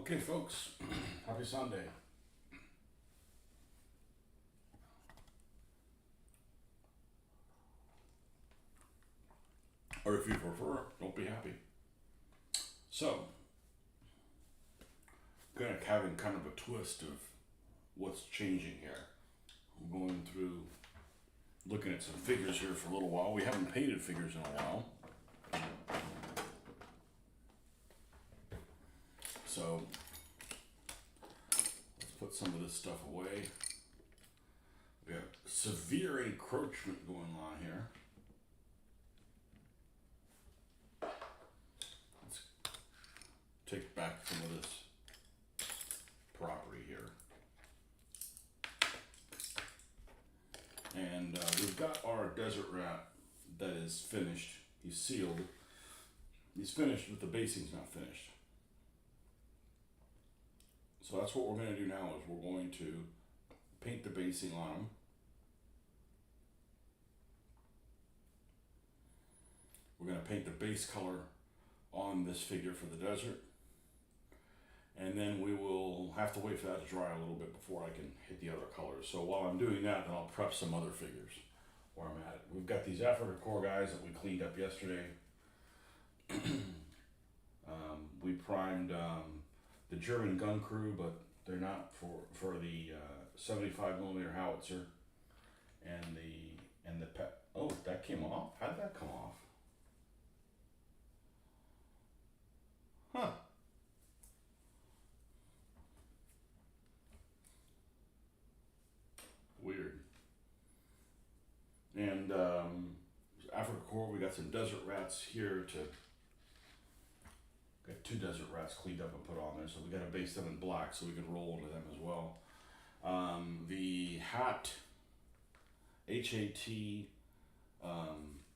Okay, folks, happy Sunday. Or if you prefer, don't be happy. So, having kind of a twist of what's changing here. I'm going through, looking at some figures here for a little while. We haven't painted figures in a while. So, let's put some of this stuff away. We have severe encroachment going on here. Let's take back some of this property here. And we've got our desert rat that is finished. He's sealed. He's finished, but the basing's not finished. So that's what we're going to do now is we're going to paint the basing on him. We're going to paint the base color on this figure for the desert. And then we will have to wait for that to dry a little bit before I can hit the other colors. So while I'm doing that, then I'll prep some other figures where I'm at. We've got these Africa Core guys that we cleaned up yesterday. We primed the German gun crew, but they're not for the 75mm howitzer and the oh, that came off. How did that come off? Huh. Weird. And Africa Core, we got some desert rats here to. Got 2 desert rats cleaned up and put on there, so we got to base them in black so we can roll into them as well. The HAT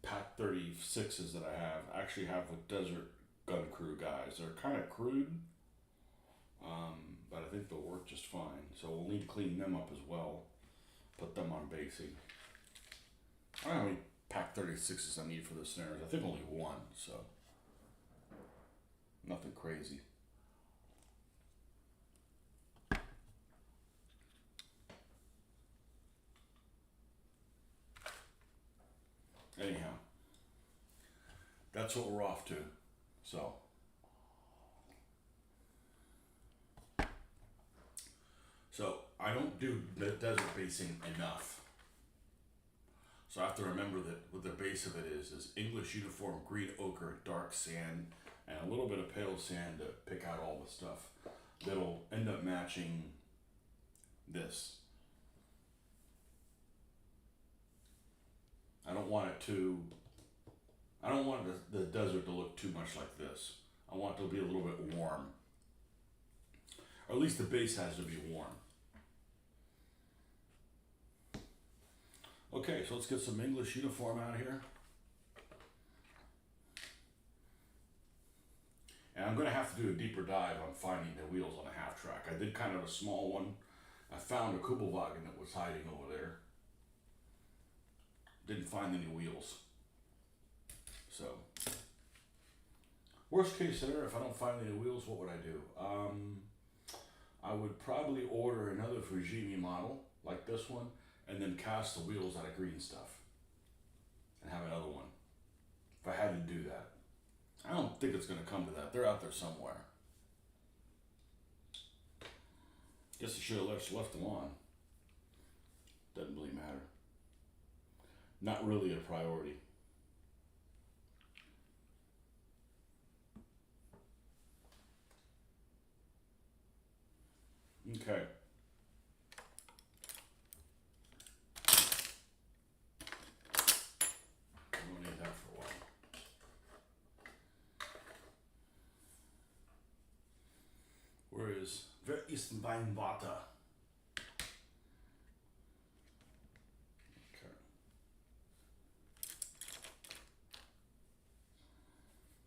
Pack 36s that I actually have with Desert Gun Crew guys. They're kind of crude, but I think they'll work just fine. So we'll need to clean them up as well. Put them on basing. I don't know how many Pack 36s I need for the snares. I think only 1, so. Nothing crazy. Anyhow, that's what we're off to. So I don't do the desert basing enough. So I have to remember that what the base of it is English uniform green ochre, dark sand, and a little bit of pale sand to pick out all the stuff that'll end up matching this. I don't want the desert to look too much like this. I want it to be a little bit warm. Or at least the base has to be warm. Okay, so let's get some English uniform out here. And I'm going to have to do a deeper dive on finding the wheels on a half track. I did kind of a small one. I found a Kubelwagen that was hiding over there. Didn't find any wheels. So, worst case scenario, if I don't find any wheels, what would I do? I would probably order another Fujimi model, like this one, and then cast the wheels out of green stuff. And have another one. If I had to do that. I don't think it's going to come to that. They're out there somewhere. Guess I should have left them on. Doesn't really matter. Not really a priority. Okay. I'm going to need that for a while. Where is Wer ist mein Vater? Okay.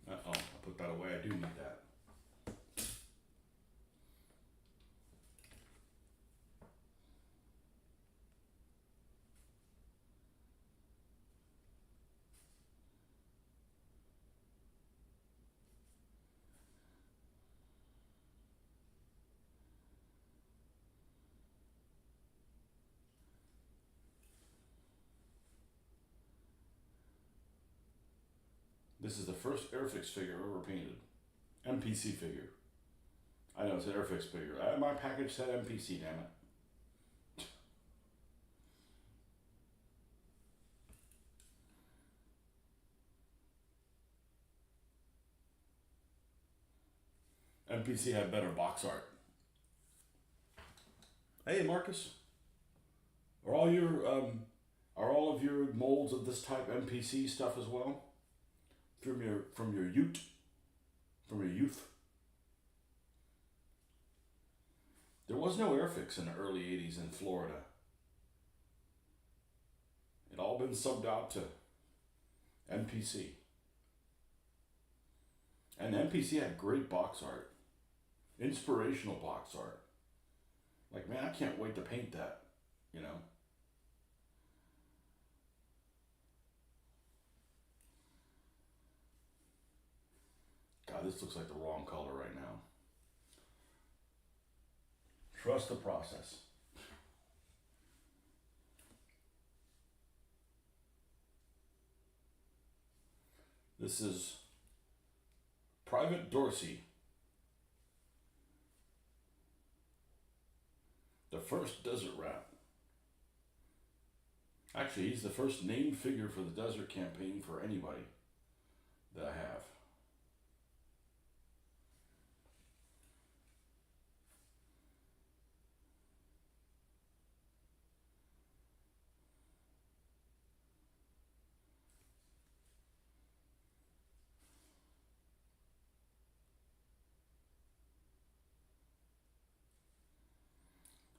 Oh, I put that away. I do need that. This is the first Airfix figure ever painted. MPC figure. I know it's an Airfix figure. My package said MPC, damn it. MPC had better box art. Hey Marcus, are all of your molds of this type MPC stuff as well? From your youth. There was no Airfix in the early '80s in Florida. It all been subbed out to MPC. And MPC had great box art, inspirational box art. Like, man, I can't wait to paint that, you know? God, this looks like the wrong color right now. Trust the process. This is Private Dorsey, the first desert rat. Actually, he's the first named figure for the desert campaign for anybody that I have.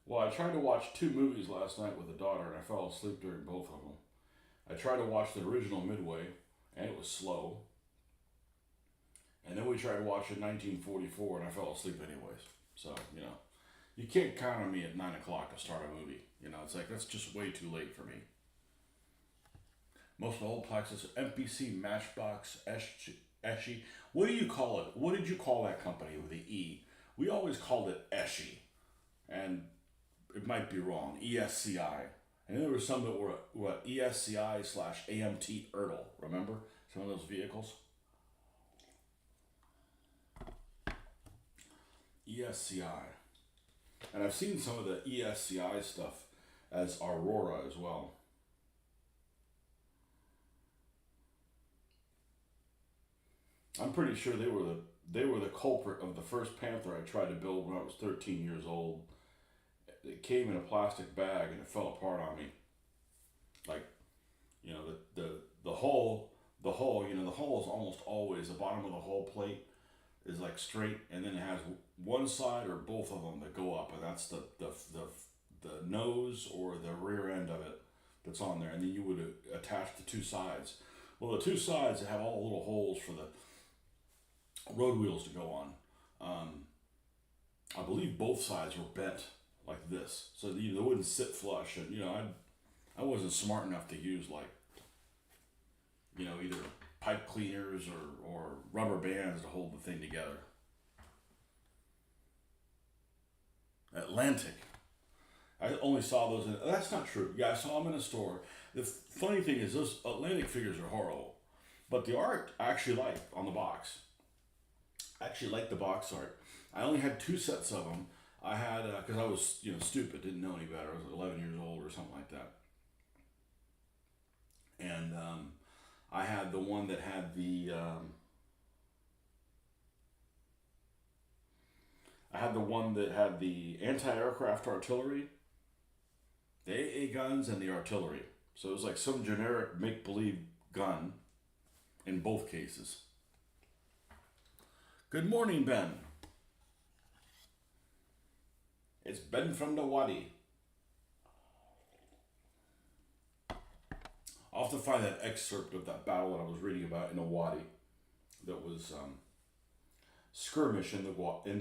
Well, I tried to watch two movies last night with the daughter, and I fell asleep during both of them. I tried to watch the original Midway, and it was slow. And then we tried to watch it 1944, and I fell asleep anyways. So, you can't count on me at 9 o'clock to start a movie. It's like, that's just way too late for me. Most of the old plexus, MPC, Matchbox, Eschi. What do you call it? What did you call that company with the E? We always called it Eschi. And it might be wrong, ESCI. And there were some that were what ESCI/AMT Ertl. Remember some of those vehicles? ESCI. And I've seen some of the ESCI stuff as Aurora as well. I'm pretty sure they were the culprit of the first Panther I tried to build when I was 13 years old. It came in a plastic bag and it fell apart on me. Like, the hull, the hull is almost always, the bottom of the hull plate is like straight, and then it has one side or both of them that go up, and that's the nose or the rear end of it that's on there, and then you would attach the two sides. Well, the two sides have all the little holes for the road wheels to go on. I believe both sides were bent like this, so they wouldn't sit flush. And I wasn't smart enough to use either pipe cleaners or rubber bands to hold the thing together. Atlantic. I only saw those that's not true. Yeah, I saw them in a store. The funny thing is, those Atlantic figures are horrible, but the art I actually liked on the box. I actually liked the box art. I only had 2 sets of them. I had, because I was, stupid, didn't know any better. I was 11 years old or something like that. And I had the one that had the anti-aircraft artillery, the AA guns, and the artillery. So it was like some generic make-believe gun in both cases. Good morning, Ben. It's Ben from the Wadi. I'll have to find that excerpt of that battle that I was reading about in the Wadi. That was skirmish in the Wadi. And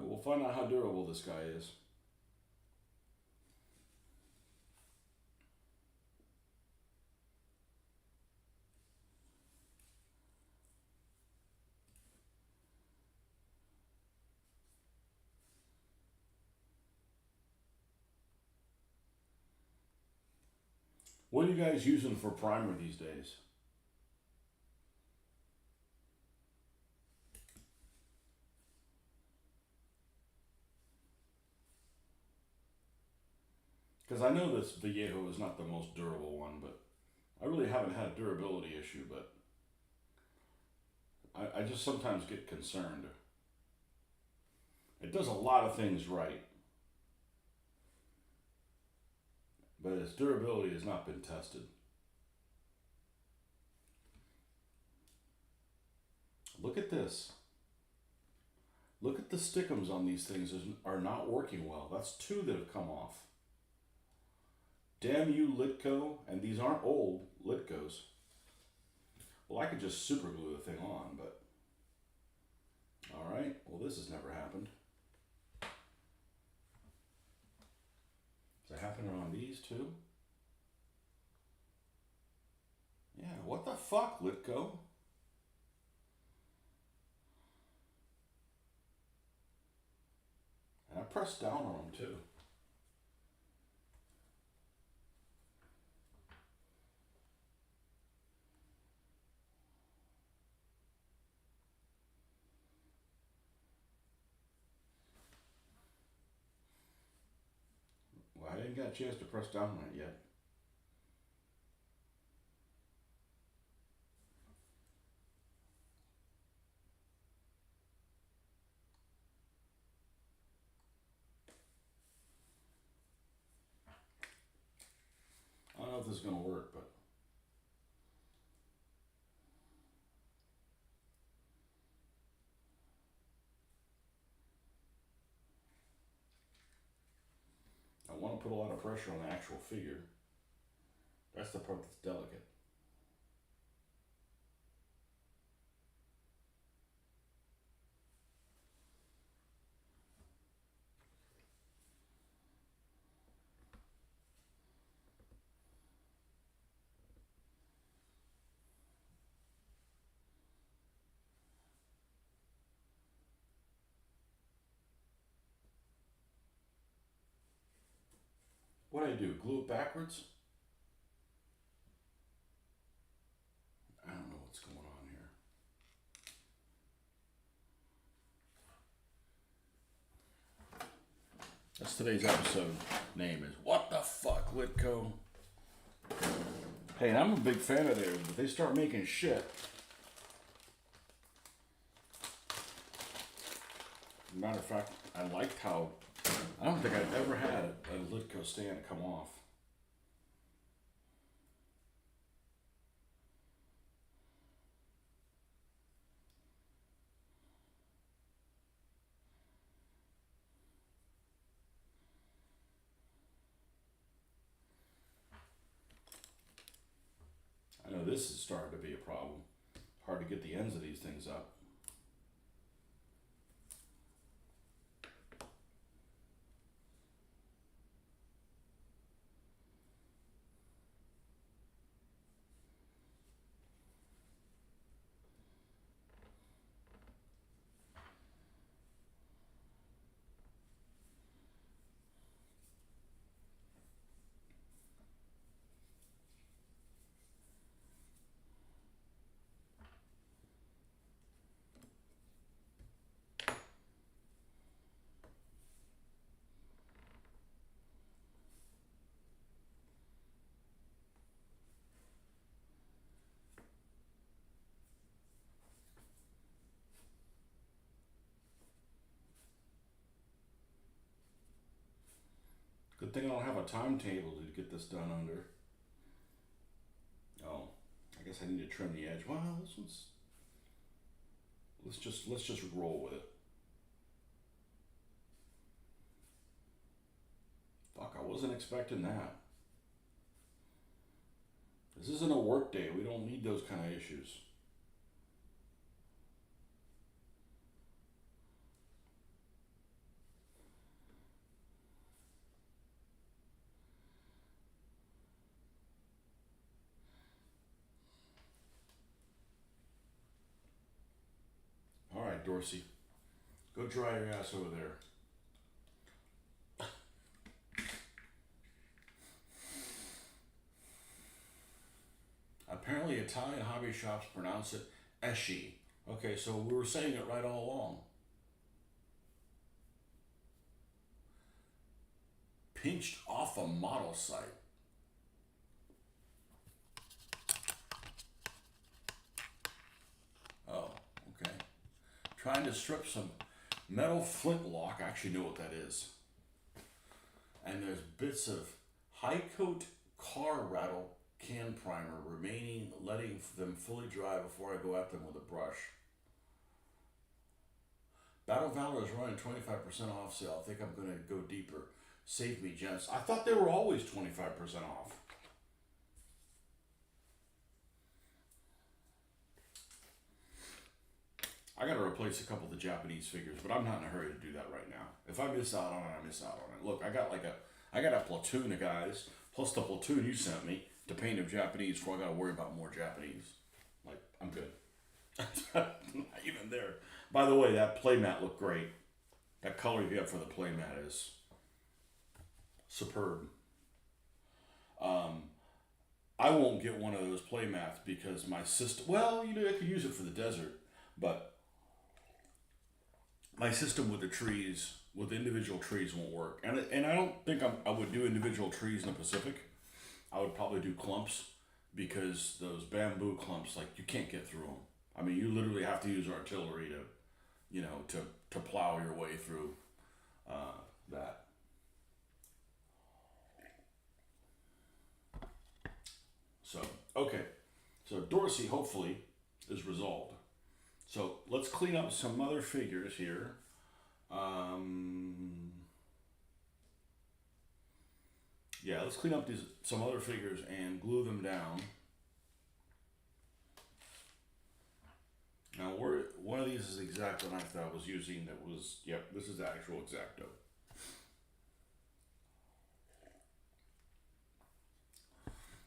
we'll find out how durable this guy is. What are you guys using for primer these days? Because I know this Vallejo is not the most durable one, but I really haven't had a durability issue, but I just sometimes get concerned. It does a lot of things right, but its durability has not been tested. Look at this. Look at the stickums on these things are not working well. That's two that have come off. Damn you, Litco. And these aren't old Litcos. Well, I could just super glue the thing on, but... Alright, well this has never happened. Is it happening on these too? Yeah, what the fuck, Litco? And I pressed down on them too. Well, I didn't get a chance to press down on it yet. I don't know if this is going to work, but... I want to put a lot of pressure on the actual figure. That's the part that's delicate. What do I do? Glue it backwards? I don't know what's going on here. That's today's episode. Name is What the Fuck, Litco? Hey, and I'm a big fan of theirs, but they start making shit. Matter of fact, I liked how... I don't think I've ever had a Litco stand come off. I know this is starting to be a problem. Hard to get the ends of these things up. Good thing I don't have a timetable to get this done under. Oh, I guess I need to trim the edge. Well, this one's... Let's just roll with it. Fuck, I wasn't expecting that. This isn't a work day. We don't need those kind of issues. All right, Dorsey. Go dry your ass over there. Apparently, Italian hobby shops pronounce it esci. Okay, so we were saying it right all along. Pinched off a model site. Oh, okay. Trying to strip some metal flintlock. I actually know what that is. And there's bits of high coat car rattle can primer remaining, letting them fully dry before I go at them with a brush. Battle Valor is running 25% off sale. I think I'm going to go deeper. Save me, gents. I thought they were always 25% off. I got to replace a couple of the Japanese figures, but I'm not in a hurry to do that right now. If I miss out on it, I miss out on it. Look, I got a platoon of guys, plus the platoon you sent me to paint them Japanese before I got to worry about more Japanese. Like, I'm good. Not even there. By the way, that playmat looked great. That color you have for the playmat is superb. Um, I won't get one of those playmats because my system. Well, I could use it for the desert, but my system with the trees, with individual trees, won't work. And I don't think I would do individual trees in the Pacific. I would probably do clumps because those bamboo clumps, like you can't get through them. I mean, you literally have to use artillery to plow your way through that. So okay, so Dorsey hopefully is resolved. So let's clean up some other figures here. Um, yeah, let's clean up some other figures and glue them down. Now, one of these is the X-Acto knife that I was using. That was, yep, this is the actual X-Acto.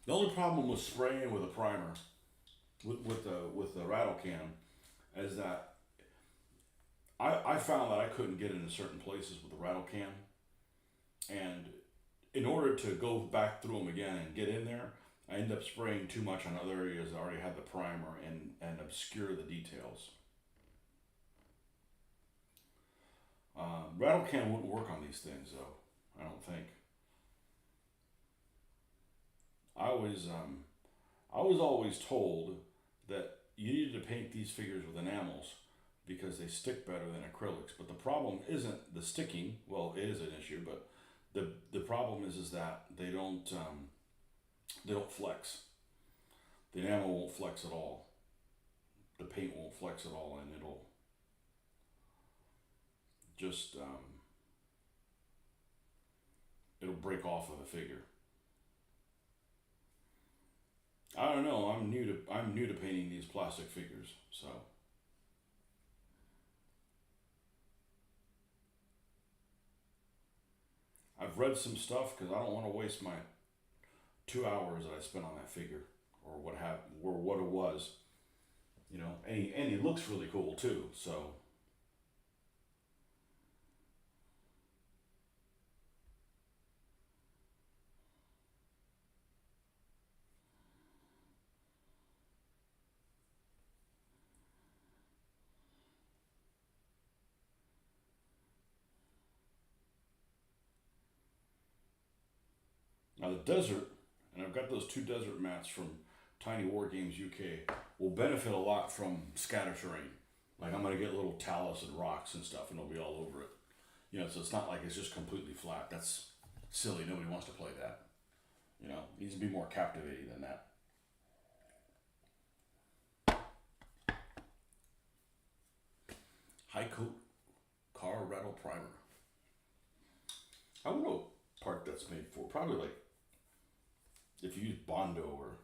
The only problem with spraying with a primer, with the rattle can, is that I found that I couldn't get into certain places with the rattle can, and in order to go back through them again and get in there, I end up spraying too much on other areas that already had the primer and obscure the details. Rattle can wouldn't work on these things though. I don't think. I was I was always told that you needed to paint these figures with enamels because they stick better than acrylics. But the problem isn't the sticking. Well, it is an issue, but the problem is that they don't flex. The enamel won't flex at all. The paint won't flex at all, and it'll just it'll break off of the figure. I don't know. I'm new to painting these plastic figures, so I've read some stuff because I don't want to waste my 2 hours that I spent on that figure or what happened or what it was. And he looks really cool too. So now the desert, and I've got those two desert mats from Tiny War Games UK, will benefit a lot from scatter terrain. Like I'm gonna get little talus and rocks and stuff, and it'll be all over it. So it's not like it's just completely flat. That's silly. Nobody wants to play that. It needs to be more captivating than that. High coat car rattle primer. I don't know what part that's made for. Probably like if you use Bondo or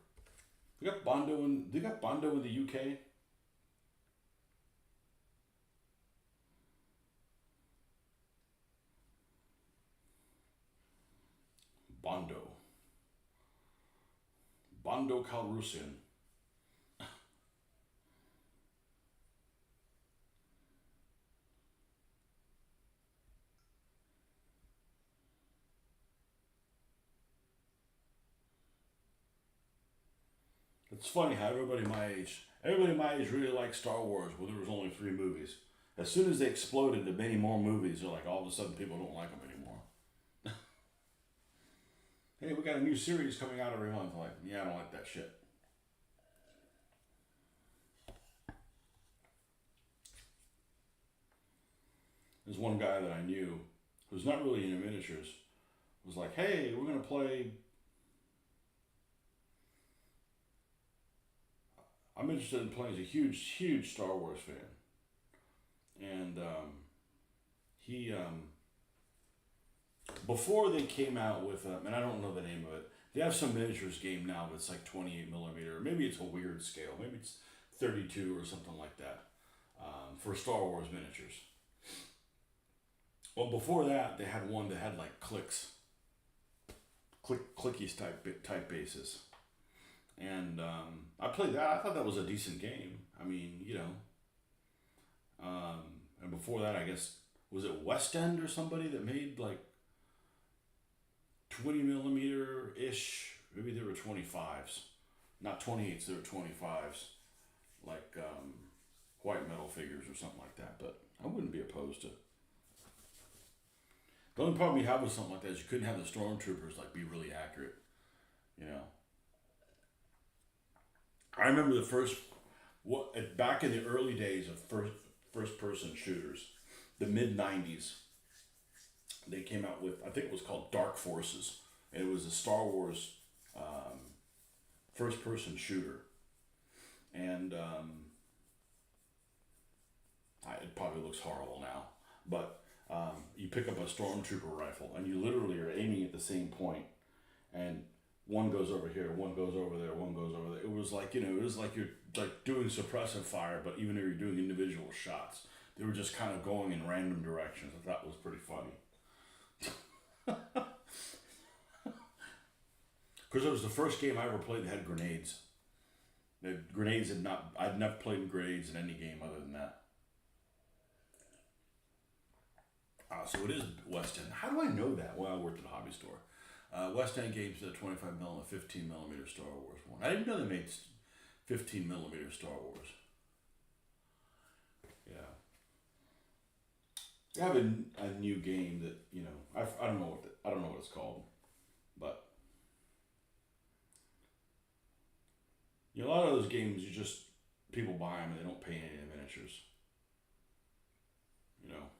they got Bondo in the UK. Bondo. Bondo Calrissian. It's funny how everybody my age really liked Star Wars when there was only 3 movies. As soon as they exploded to many more movies, they're like, all of a sudden people don't like them anymore. Hey, we got a new series coming out every month. I'm like, yeah, I don't like that shit. There's one guy that I knew who's not really into miniatures, was like, hey, we're gonna play. I'm interested in playing. He's a huge Star Wars fan, and he before they came out with, and I don't know the name of it. They have some miniatures game now that's like 28 millimeter. Maybe it's a weird scale. Maybe it's 32 or something like that for Star Wars miniatures. Well, before that, they had one that had like clickies type bases, and I played that. I thought that was a decent game. I mean, and before that, I guess was it West End or somebody that made like 20 millimeter ish. Maybe they were 25s, not 28s. They were 25s, like white metal figures or something like that. But I wouldn't be opposed to. The only problem you have with something like that is you couldn't have the stormtroopers like be really accurate. You know, I remember the first back in the early days of first person shooters, the mid '90s. They came out with, I think it was called Dark Forces, and it was a Star Wars first person shooter, and it probably looks horrible now, but you pick up a stormtrooper rifle and you literally are aiming at the same point, and one goes over here, one goes over there, one goes over there. It was like, it was like you're like doing suppressive fire, but even though you're doing individual shots, they were just kind of going in random directions. I thought it was pretty funny. Because it was the first game I ever played that had grenades. I'd never played grenades in any game other than that. So it is West End. How do I know that? Well, I worked at a hobby store. West End Games did a 25 millimeter, 15 millimeter Star Wars one. I didn't know they made 15 millimeter Star Wars. Yeah. I have a new game that I don't know what it's called, but a lot of those games you just people buy them and they don't paint any of the miniatures. You know.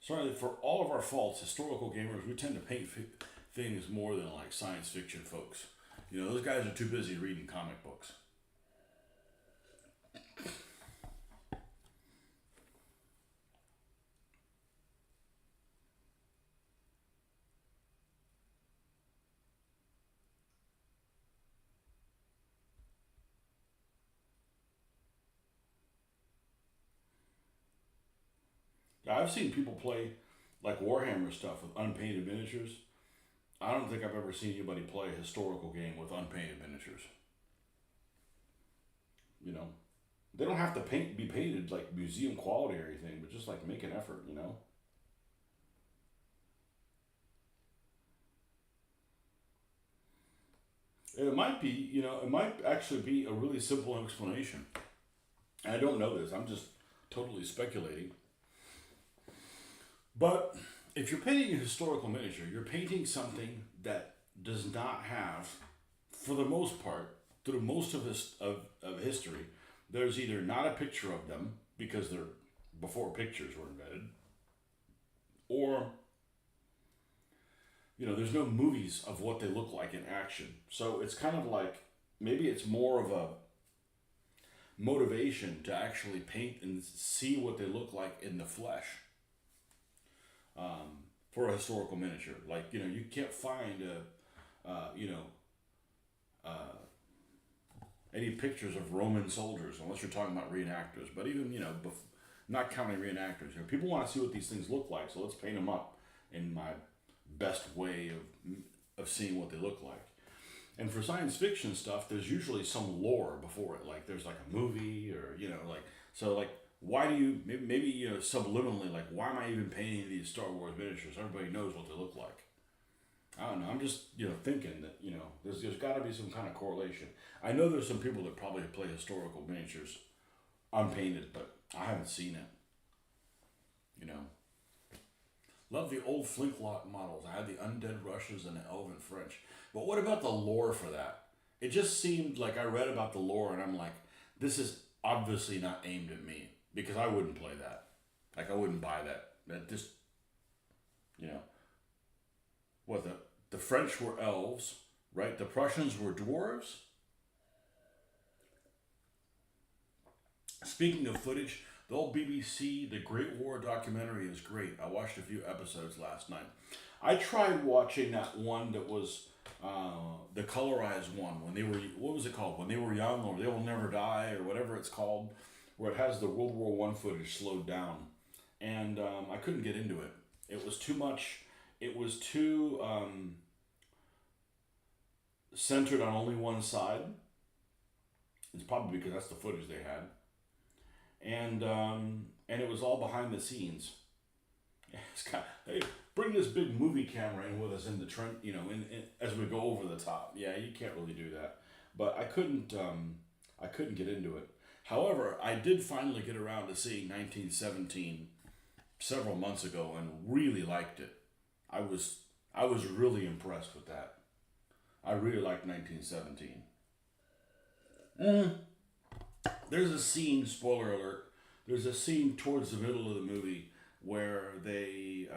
Sorry, for all of our faults, historical gamers, we tend to paint things more than like science fiction folks. Those guys are too busy reading comic books. Yeah, I've seen people play like Warhammer stuff with unpainted miniatures. I don't think I've ever seen anybody play a historical game with unpainted miniatures. You know, they don't have to be painted like museum quality or anything, but just like make an effort. It might actually be a really simple explanation. I don't know this. I'm just totally speculating. But if you're painting a historical miniature, you're painting something that does not have, for the most part, through most of history, there's either not a picture of them because they're before pictures were invented, or there's no movies of what they look like in action. So it's kind of like maybe it's more of a motivation to actually paint and see what they look like in the flesh. For a historical miniature, like you can't find any pictures of Roman soldiers unless you're talking about reenactors. But even not counting reenactors, people want to see what these things look like, so let's paint them up in my best way of seeing what they look like. And for science fiction stuff, there's usually some lore before it. Like there's like a movie or like why do you maybe subliminally, like, why am I even painting these Star Wars miniatures? Everybody knows what they look like. I don't know. I'm just thinking that there's got to be some kind of correlation. I know there's some people that probably play historical miniatures unpainted, but I haven't seen it. You know, love the old flintlock models. I had the undead Russians and the elven French. But what about the lore for that? It just seemed like I read about the lore and I'm like, this is obviously not aimed at me because I wouldn't play that. Like, I wouldn't buy that. That just, you know, what the French were elves, right? The Prussians were dwarves. Speaking of footage, the old BBC, the Great War documentary is great. I watched a few episodes last night. I tried watching that one that was the colorized one when they were, what was it called? When they were young, or They Will Never Die, or whatever it's called, where it has the World War One footage slowed down. And I couldn't get into it. It was too much. It was too centered on only one side. It's probably because that's the footage they had. And it was all behind the scenes. It's kind of, hey, bring this big movie camera in with us in the trend, as we go over the top. Yeah, you can't really do that. But I couldn't get into it. However, I did finally get around to seeing 1917 several months ago and really liked it. I was really impressed with that. I really liked 1917. There's a scene, spoiler alert, there's a scene towards the middle of the movie where they,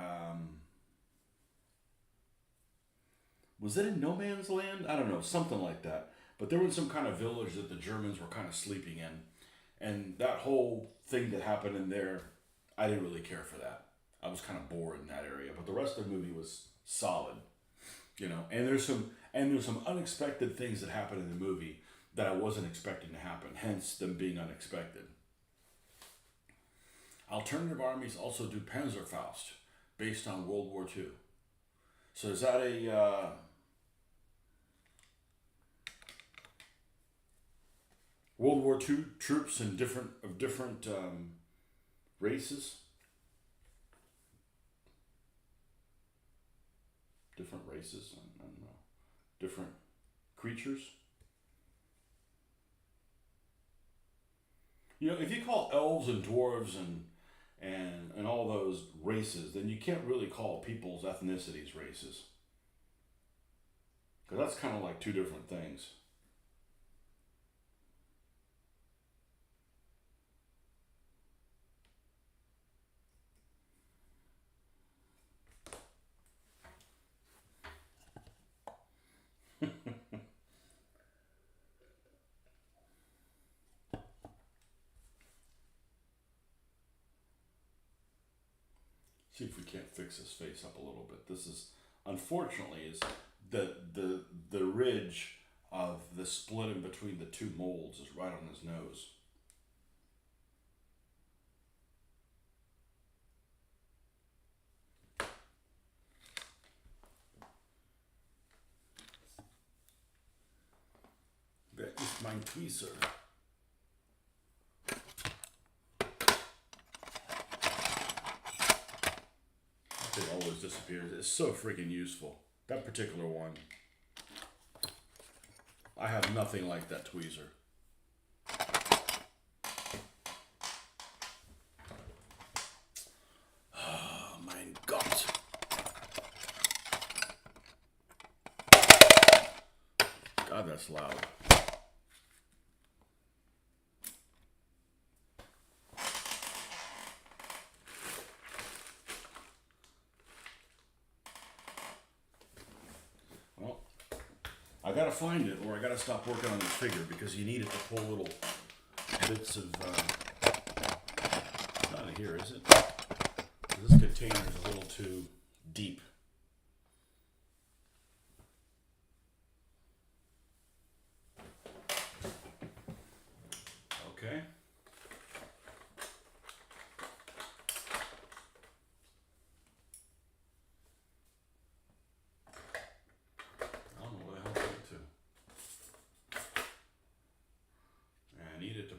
was it in No Man's Land? I don't know, something like that. But they were in some kind of village that the Germans were kind of sleeping in. And that whole thing that happened in there, I didn't really care for that. I was kind of bored in that area. But the rest of the movie was solid, And there's some unexpected things that happen in the movie that I wasn't expecting to happen, hence them being unexpected. Alternative armies also do Panzerfaust, based on World War II. So is that a World War II troops in different races? Different races? I don't know. Different creatures? If you call elves and dwarves and all those races, then you can't really call people's ethnicities races. Because that's kind of like two different things. See if we can't fix his face up a little bit. This is, unfortunately, is the ridge of the split in between the two molds is right on his nose. That is mein tweezer. It always disappears. It's so freaking useful. That particular one. I have nothing like that tweezer. Oh, mein Gott. God, that's loud. I gotta find it, or I gotta stop working on this figure because you need it to pull little bits of. Not in here, is it? This container is a little too deep. Okay.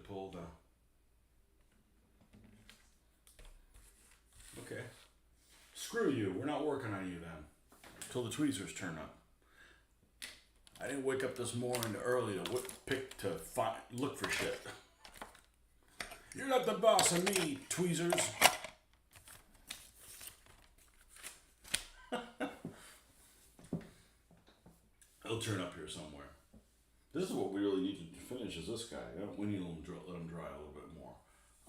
Pull the not working on you then. Till the tweezers turn up. I didn't wake up this morning early to look for shit. You're not the boss of me, tweezers. It'll turn up here somewhere. This is what we really need to finish is this guy. We need to let him dry a little bit more.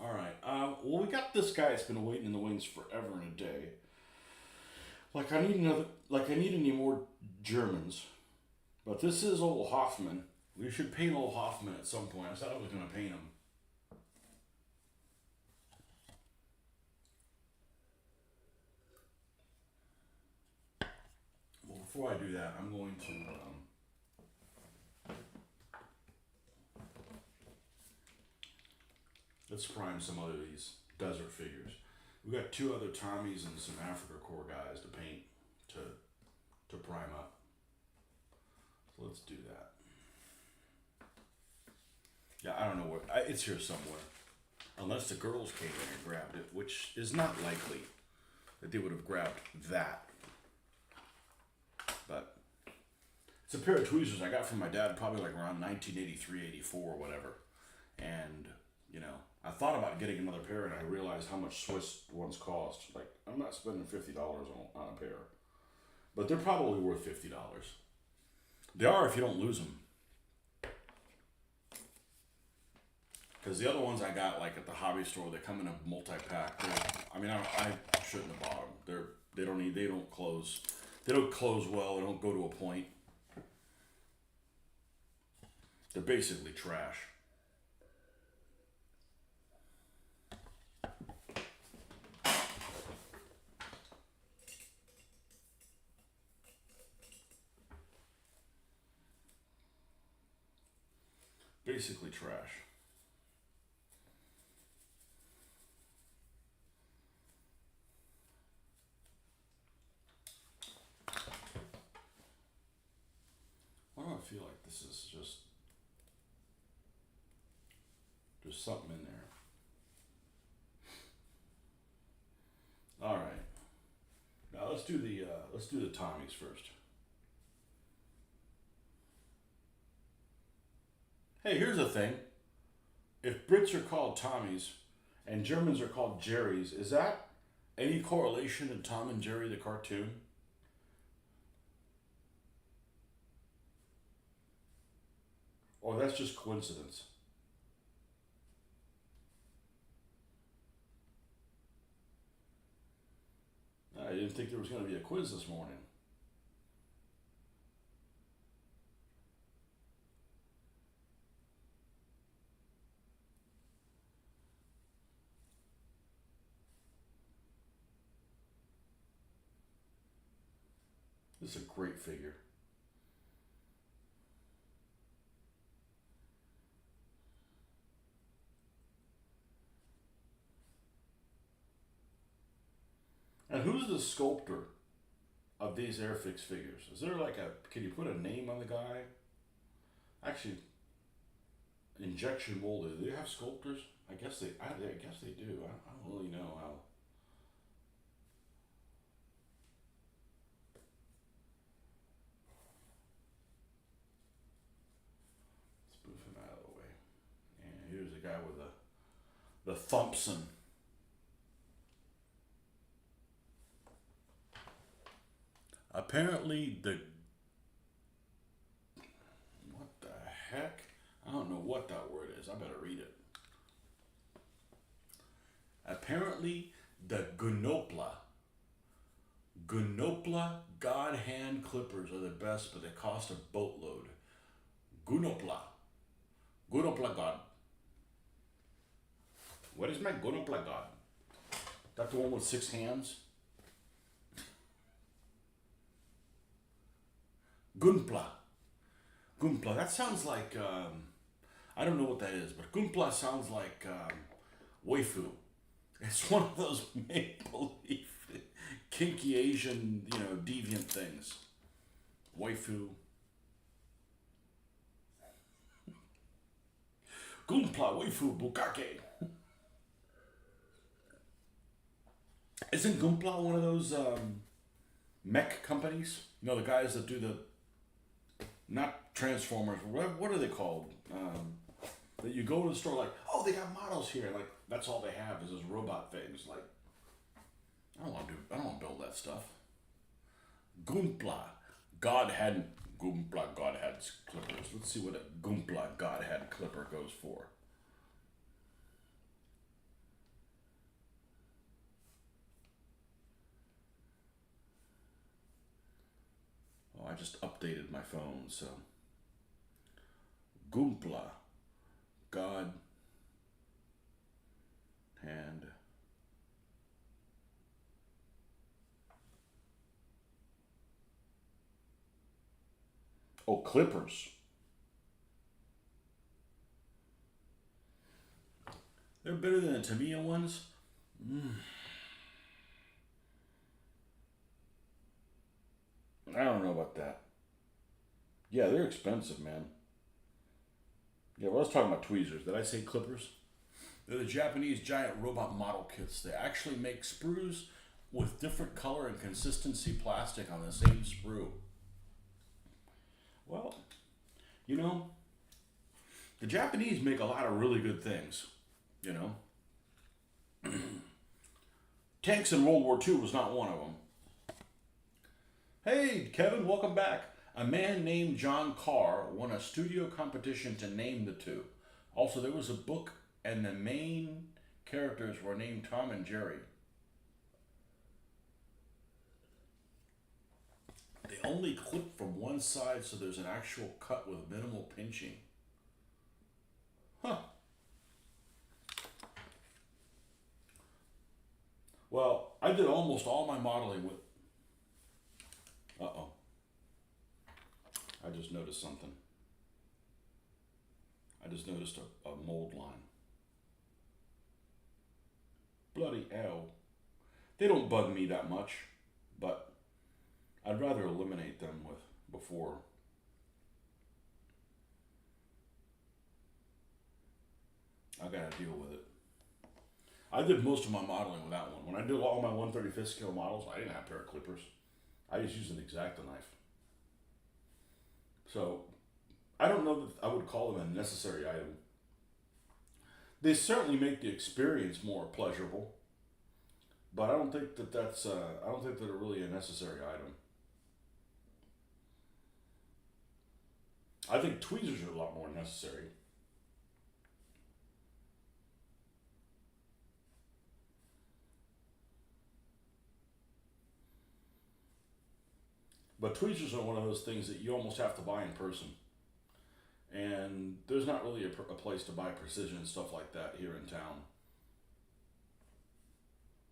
All right. Well, we got this guy that's been waiting in the wings forever and a day. I need any more Germans. But this is old Hoffman. We should paint old Hoffman at some point. I said I was going to paint him. Well, before I do that, I'm going to... let's prime some other of these desert figures. We got 2 other Tommies and some Africa Corps guys to paint to prime up. So let's do that. Yeah, I don't know where it's here somewhere, unless the girls came in and grabbed it, which is not likely that they would have grabbed that. But it's a pair of tweezers I got from my dad probably like around 1983, 84, or whatever, and you know. I thought about getting another pair and I realized how much Swiss ones cost. Like, I'm not spending $50 on a pair. But they're probably worth $50. They are if you don't lose them. Because the other ones I got, like at the hobby store, they come in a multi-pack. I shouldn't have bought them. They don't close. They don't close well. They don't go to a point. They're basically trash. Basically trash. Why do I feel like this is just there's something in there? All right. Now let's do the Tommies first. Hey, here's the thing. If Brits are called Tommies and Germans are called Jerrys, is that any correlation to Tom and Jerry the cartoon? Or that's just coincidence? I didn't think there was going to be a quiz this morning. This is a great figure. And who's the sculptor of these Airfix figures? Is there can you put a name on the guy? Actually, injection molded. Do they have sculptors? I guess they do. I don't really know how. Let's move him out of the way. And here's the guy with the Thompson. Apparently what the heck? I don't know what that word is. I better read it. Apparently the Gunopla God hand clippers are the best, but they cost a boatload. Gunopla God. What is my Gunopla God? That the one with 6 hands? Gunpla. That sounds like, I don't know what that is, but Gunpla sounds like waifu. It's one of those make-believe, kinky Asian, deviant things. Waifu. Gunpla waifu bukake. Isn't Gunpla one of those mech companies. You know, the guys that do the not Transformers. What are they called? That you go to the store like, oh, they got models here. Like that's all they have is those robot things. Like I don't want to do. I don't want to build that stuff. Goompla, God had Goompla. God had clippers. Let's see what a Goompla God had clipper goes for. Oh, I just updated my phone, so Goompla God hand. Oh, clippers. They're better than the Tamiya ones. I don't know about that. Yeah, they're expensive, man. Yeah, well, I was talking about tweezers. Did I say clippers? They're the Japanese giant robot model kits. They actually make sprues with different color and consistency plastic on the same sprue. Well, you know, the Japanese make a lot of really good things. You know, tanks in World War II was not one of them. Hey, Kevin, welcome back. A man named John Carr won a studio competition to name the two. Also, there was a book, and the main characters were named Tom and Jerry. They only clip from one side, so there's an actual cut with minimal pinching. Huh. Well, I did almost all my modeling with. Uh oh. I just noticed something. I just noticed a mold line. Bloody hell. They don't bug me that much, but I'd rather eliminate them with before. I gotta deal with it. I did most of my modeling with that one. When I did all my 135th scale models, I didn't have a pair of clippers. I just used an X-Acto knife. So I don't know that I would call them a necessary item. They certainly make the experience more pleasurable, but I don't think that that's. I don't think that they're really a necessary item. I think tweezers are a lot more necessary. But tweezers are one of those things that you almost have to buy in person. And there's not really a place to buy precision and stuff like that here in town.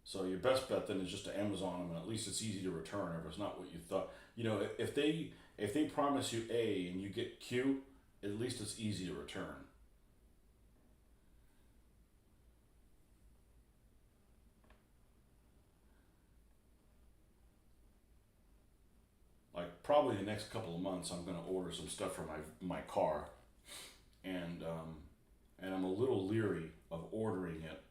So your best bet then is just to Amazon them, and at least it's easy to return if it's not what you thought. You know, if they promise you A and you get Q, at least it's easy to return. Like probably the next couple of months, I'm gonna order some stuff for my car, and I'm a little leery of ordering it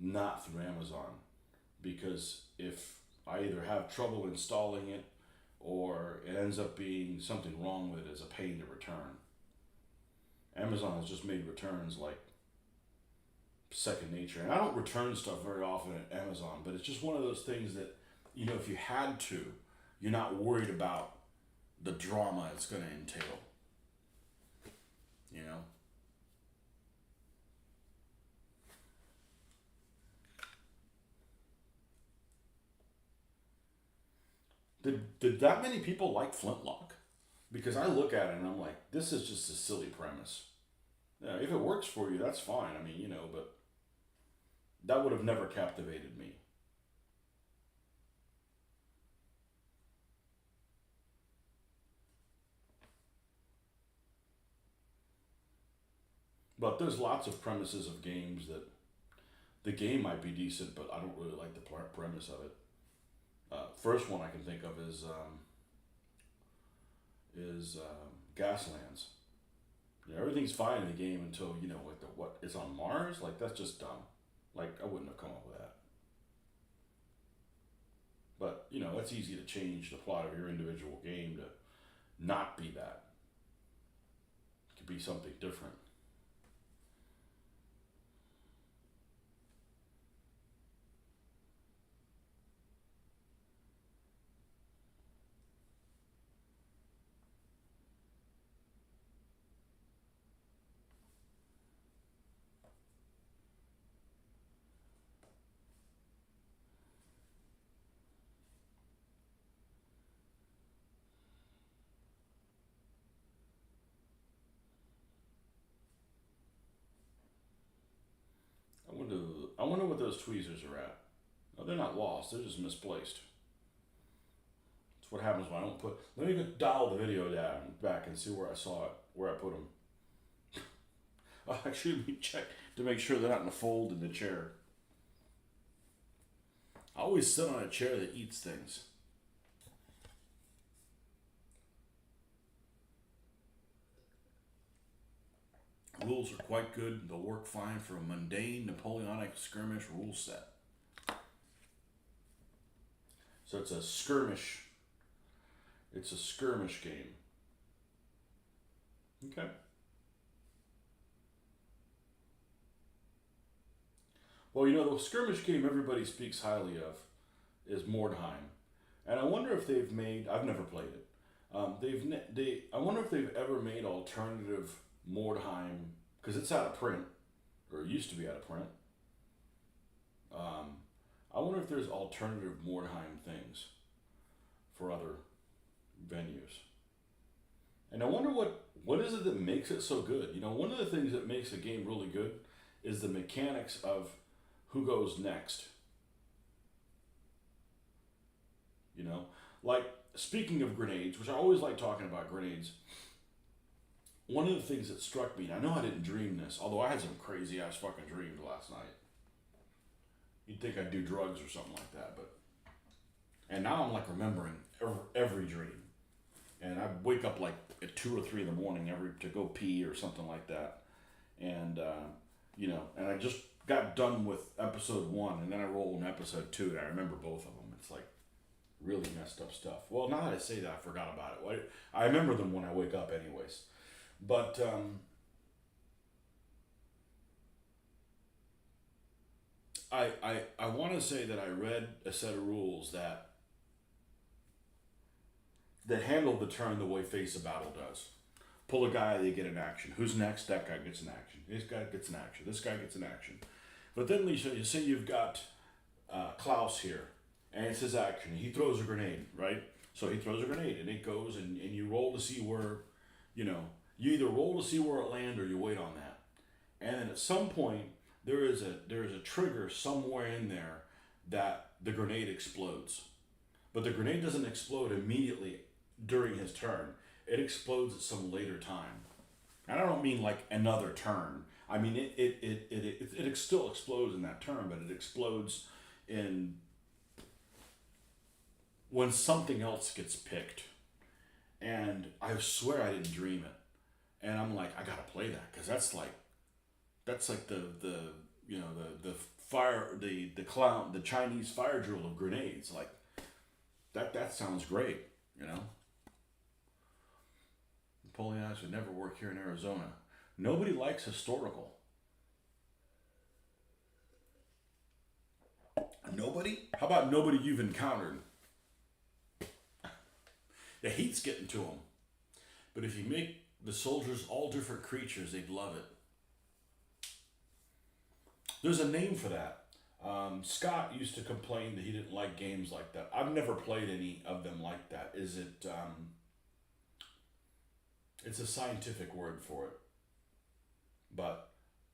not through Amazon because if I either have trouble installing it or it ends up being something wrong with it, it's a pain to return. Amazon has just made returns like second nature, and I don't return stuff very often at Amazon, but it's just one of those things that if you had to, you're not worried about the drama it's going to entail. You know. Did that many people like Flintlock? Because I look at it and I'm like, this is just a silly premise. Yeah, if it works for you, that's fine. I mean, but that would have never captivated me. But there's lots of premises of games that the game might be decent, but I don't really like the premise of it. First one I can think of is Gaslands. Everything's fine in the game until like the what it's on Mars. Like that's just dumb. Like I wouldn't have come up with that. But you know, that's easy to change the plot of your individual game to not be that. It could be something different. I wonder. I wonder what those tweezers are at. No, they're not lost. They're just misplaced. That's what happens when I don't put. Let me go dial the video down back and see where I saw it, where I put them. I'll actually check to make sure they're not in a fold in the chair. I always sit on a chair that eats things. Rules are quite good. They'll work fine for a mundane Napoleonic skirmish rule set. So it's a skirmish. It's a skirmish game. Okay. Well, you know, the skirmish game everybody speaks highly of is Mordheim, and I wonder if they've made. I've never played it. I wonder if they've ever made alternative Mordheim because it's out of print, or it used to be out of print. Um, I wonder if there's alternative Mordheim things for other venues, and I wonder what is it that makes it so good. You know, one of the things that makes a game really good is the mechanics of who goes next. You know, like speaking of grenades, which I always like talking about grenades. One of the things that struck me, and I know I didn't dream this, although I had some crazy ass fucking dreams last night. You'd think I'd do drugs or something like that, but and now I'm like remembering every dream, and I wake up like at 2 or 3 in the morning every to go pee or something like that, and you know, and I just got done with episode 1, and then I roll in episode 2, and I remember both of them. It's like really messed up stuff. Well, now that I say that, I forgot about it. I remember them when I wake up, anyways. But I want to say that I read a set of rules that handle the turn the way Face of Battle does. Pull a guy, they get an action. Who's next? That guy gets an action. This guy gets an action. This guy gets an action. But then you say you've got Klaus here, and it's his action. He throws a grenade, right? So he throws a grenade, and it goes, and you roll to see where, you know, you either roll to see where it lands or you wait on that. And then at some point, there is a trigger somewhere in there that the grenade explodes. But the grenade doesn't explode immediately during his turn. It explodes at some later time. And I don't mean like another turn. I mean it still explodes in that turn, but it explodes in when something else gets picked. And I swear I didn't dream it. And I'm like, I gotta play that because that's like the you know the fire the Chinese fire drill of grenades. Like that sounds great, you know. Napoleonics would never work here in Arizona. Nobody likes historical. Nobody? How about nobody you've encountered? The heat's getting to them. But if you make the soldiers all different creatures, they'd love it. There's a name for that. Scott used to complain that he didn't like games like that. I've never played any of them like that. Is it... it's a scientific word for it. But,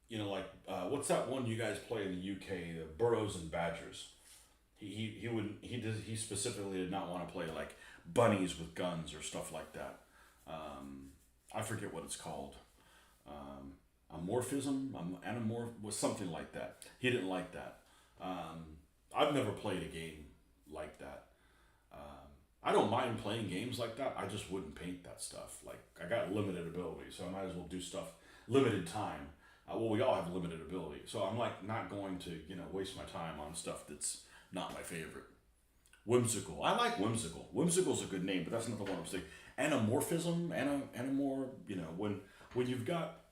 you know, like, what's that one you guys play in the UK, the Burrows and Badgers? He specifically did not want to play like bunnies with guns or stuff like that. I forget what it's called. Amorphism, was something like that. He didn't like that. I've never played a game like that. I don't mind playing games like that. I just wouldn't paint that stuff. Like, I got limited ability, so I might as well do stuff limited time. Well, we all have limited ability, so I'm like not going to waste my time on stuff that's not my favorite. Whimsical. I like whimsical. Whimsical's a good name, but that's not the one I'm saying. Anamorphism, anamor. When you've got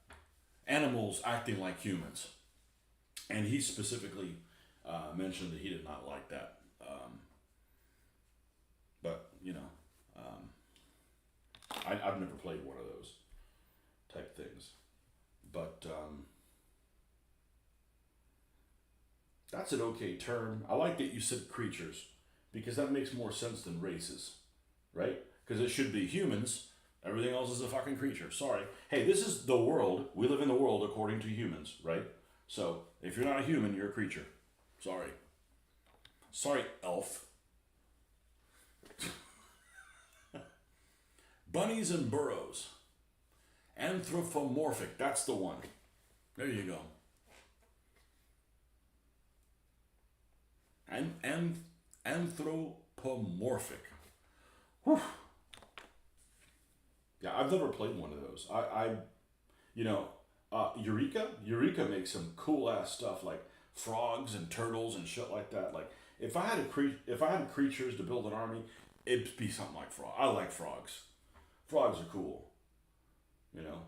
animals acting like humans, and he specifically mentioned that he did not like that. But I've never played one of those type things. But that's an okay term. I like that you said creatures because that makes more sense than races, right? Because it should be humans. Everything else is a fucking creature. Sorry. Hey, this is the world. We live in the world according to humans, right? So if you're not a human, you're a creature. Sorry. Sorry, elf. Bunnies and burrows. Anthropomorphic. That's the one. There you go. And anthropomorphic. Whew. Yeah, I've never played one of those. You know, Eureka makes some cool ass stuff like frogs and turtles and shit like that. Like if I had creatures to build an army, it'd be something like frog. I like frogs. Frogs are cool. You know,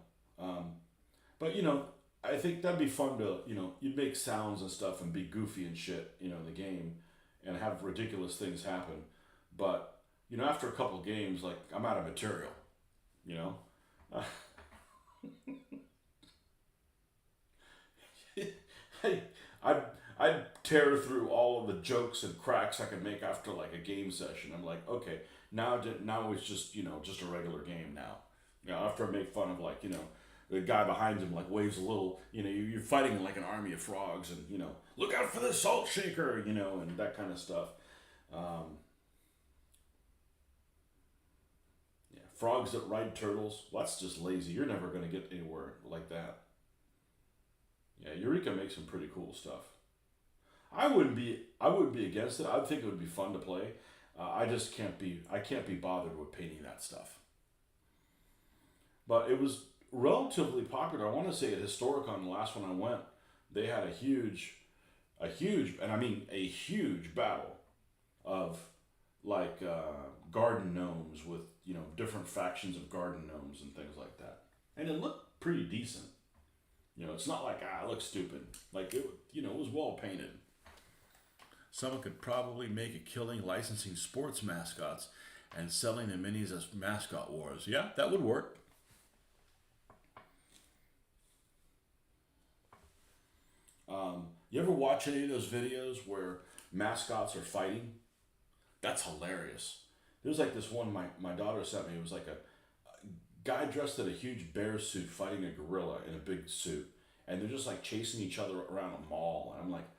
but I think that'd be fun to you'd make sounds and stuff and be goofy and shit in the game, and have ridiculous things happen. But after a couple games, like I'm out of material. You know. I I'd I'd tear through all of the jokes and cracks I could make after like a game session. I'm like, okay, now it's just just a regular game now. After I make fun of like the guy behind him like waves a little, you're fighting like an army of frogs, and look out for the salt shaker, and that kind of stuff. Um, yeah, frogs that ride turtles. Well, that's just lazy. You're never gonna get anywhere like that. Yeah, Eureka makes some pretty cool stuff. I wouldn't be against it. I think it would be fun to play. I can't be bothered with painting that stuff. But it was relatively popular. I want to say at Historicon, the last one I went, they had and I mean a huge battle of like garden gnomes with different factions of garden gnomes and things like that, and it looked pretty decent. It's not like it looks stupid. Like it was well painted. Someone could probably make a killing licensing sports mascots and selling the minis as mascot wars. Yeah, that would work. You ever watch any of those videos where mascots are fighting? That's hilarious. There's like this one my daughter sent me. It was like a guy dressed in a huge bear suit fighting a gorilla in a big suit. And they're just like chasing each other around a mall. And I'm like,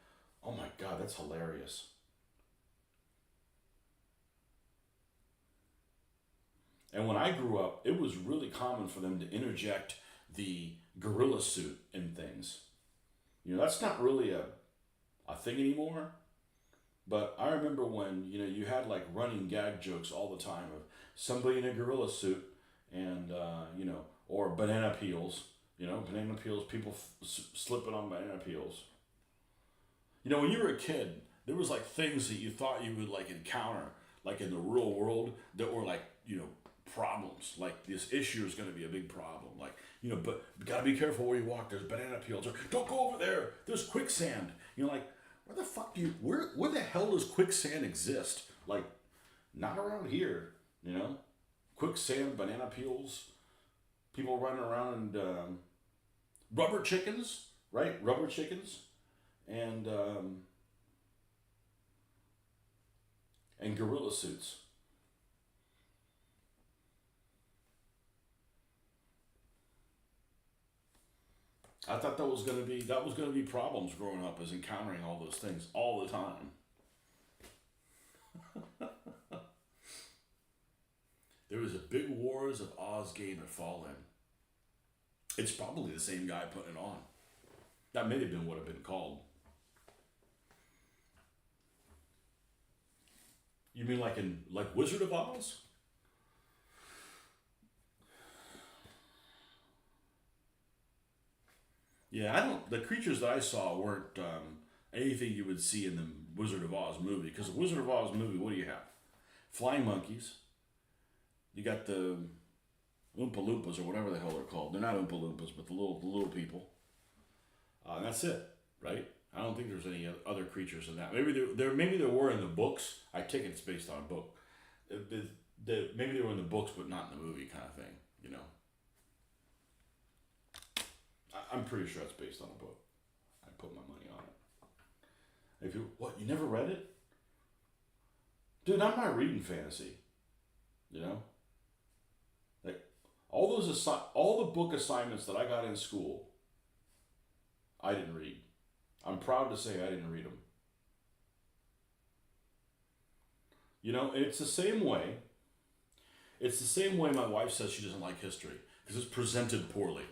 oh my God, that's hilarious. And when I grew up, it was really common for them to interject the gorilla suit in things. That's not really a thing anymore. But I remember when you had like running gag jokes all the time of somebody in a gorilla suit, and or banana peels. Banana peels. People slipping on banana peels. When you were a kid, there was like things that you thought you would like encounter, like in the real world, that were like problems. Like this issue is going to be a big problem. Like but you gotta be careful where you walk. There's banana peels, or don't go over there. There's quicksand. Like where the fuck where the hell does quicksand exist? Like not around here. Quicksand, banana peels, people running around, and rubber chickens, right? Rubber chickens, and gorilla suits. I thought that was gonna be problems growing up, is encountering all those things all the time. There was a big Wars of Oz game at Fall In. It's probably the same guy putting it on. That may have been what it been called. You mean like in like Wizard of Oz? Yeah, I don't. The creatures that I saw weren't anything you would see in the Wizard of Oz movie. Because the Wizard of Oz movie, what do you have? Flying monkeys. You got the Oompa Loompas or whatever the hell they're called. They're not Oompa Loompas, but the little people. And that's it, right? I don't think there's any other creatures in that. Maybe there were in the books. I take it it's based on a book. Maybe they were in the books, but not in the movie, kind of thing. You know, I'm pretty sure it's based on a book. I put my money on it. If you never read it, dude? I'm not reading fantasy. You know, like all the book assignments that I got in school, I didn't read. I'm proud to say I didn't read them. You know, and it's the same way. It's the same way my wife says she doesn't like history because it's presented poorly.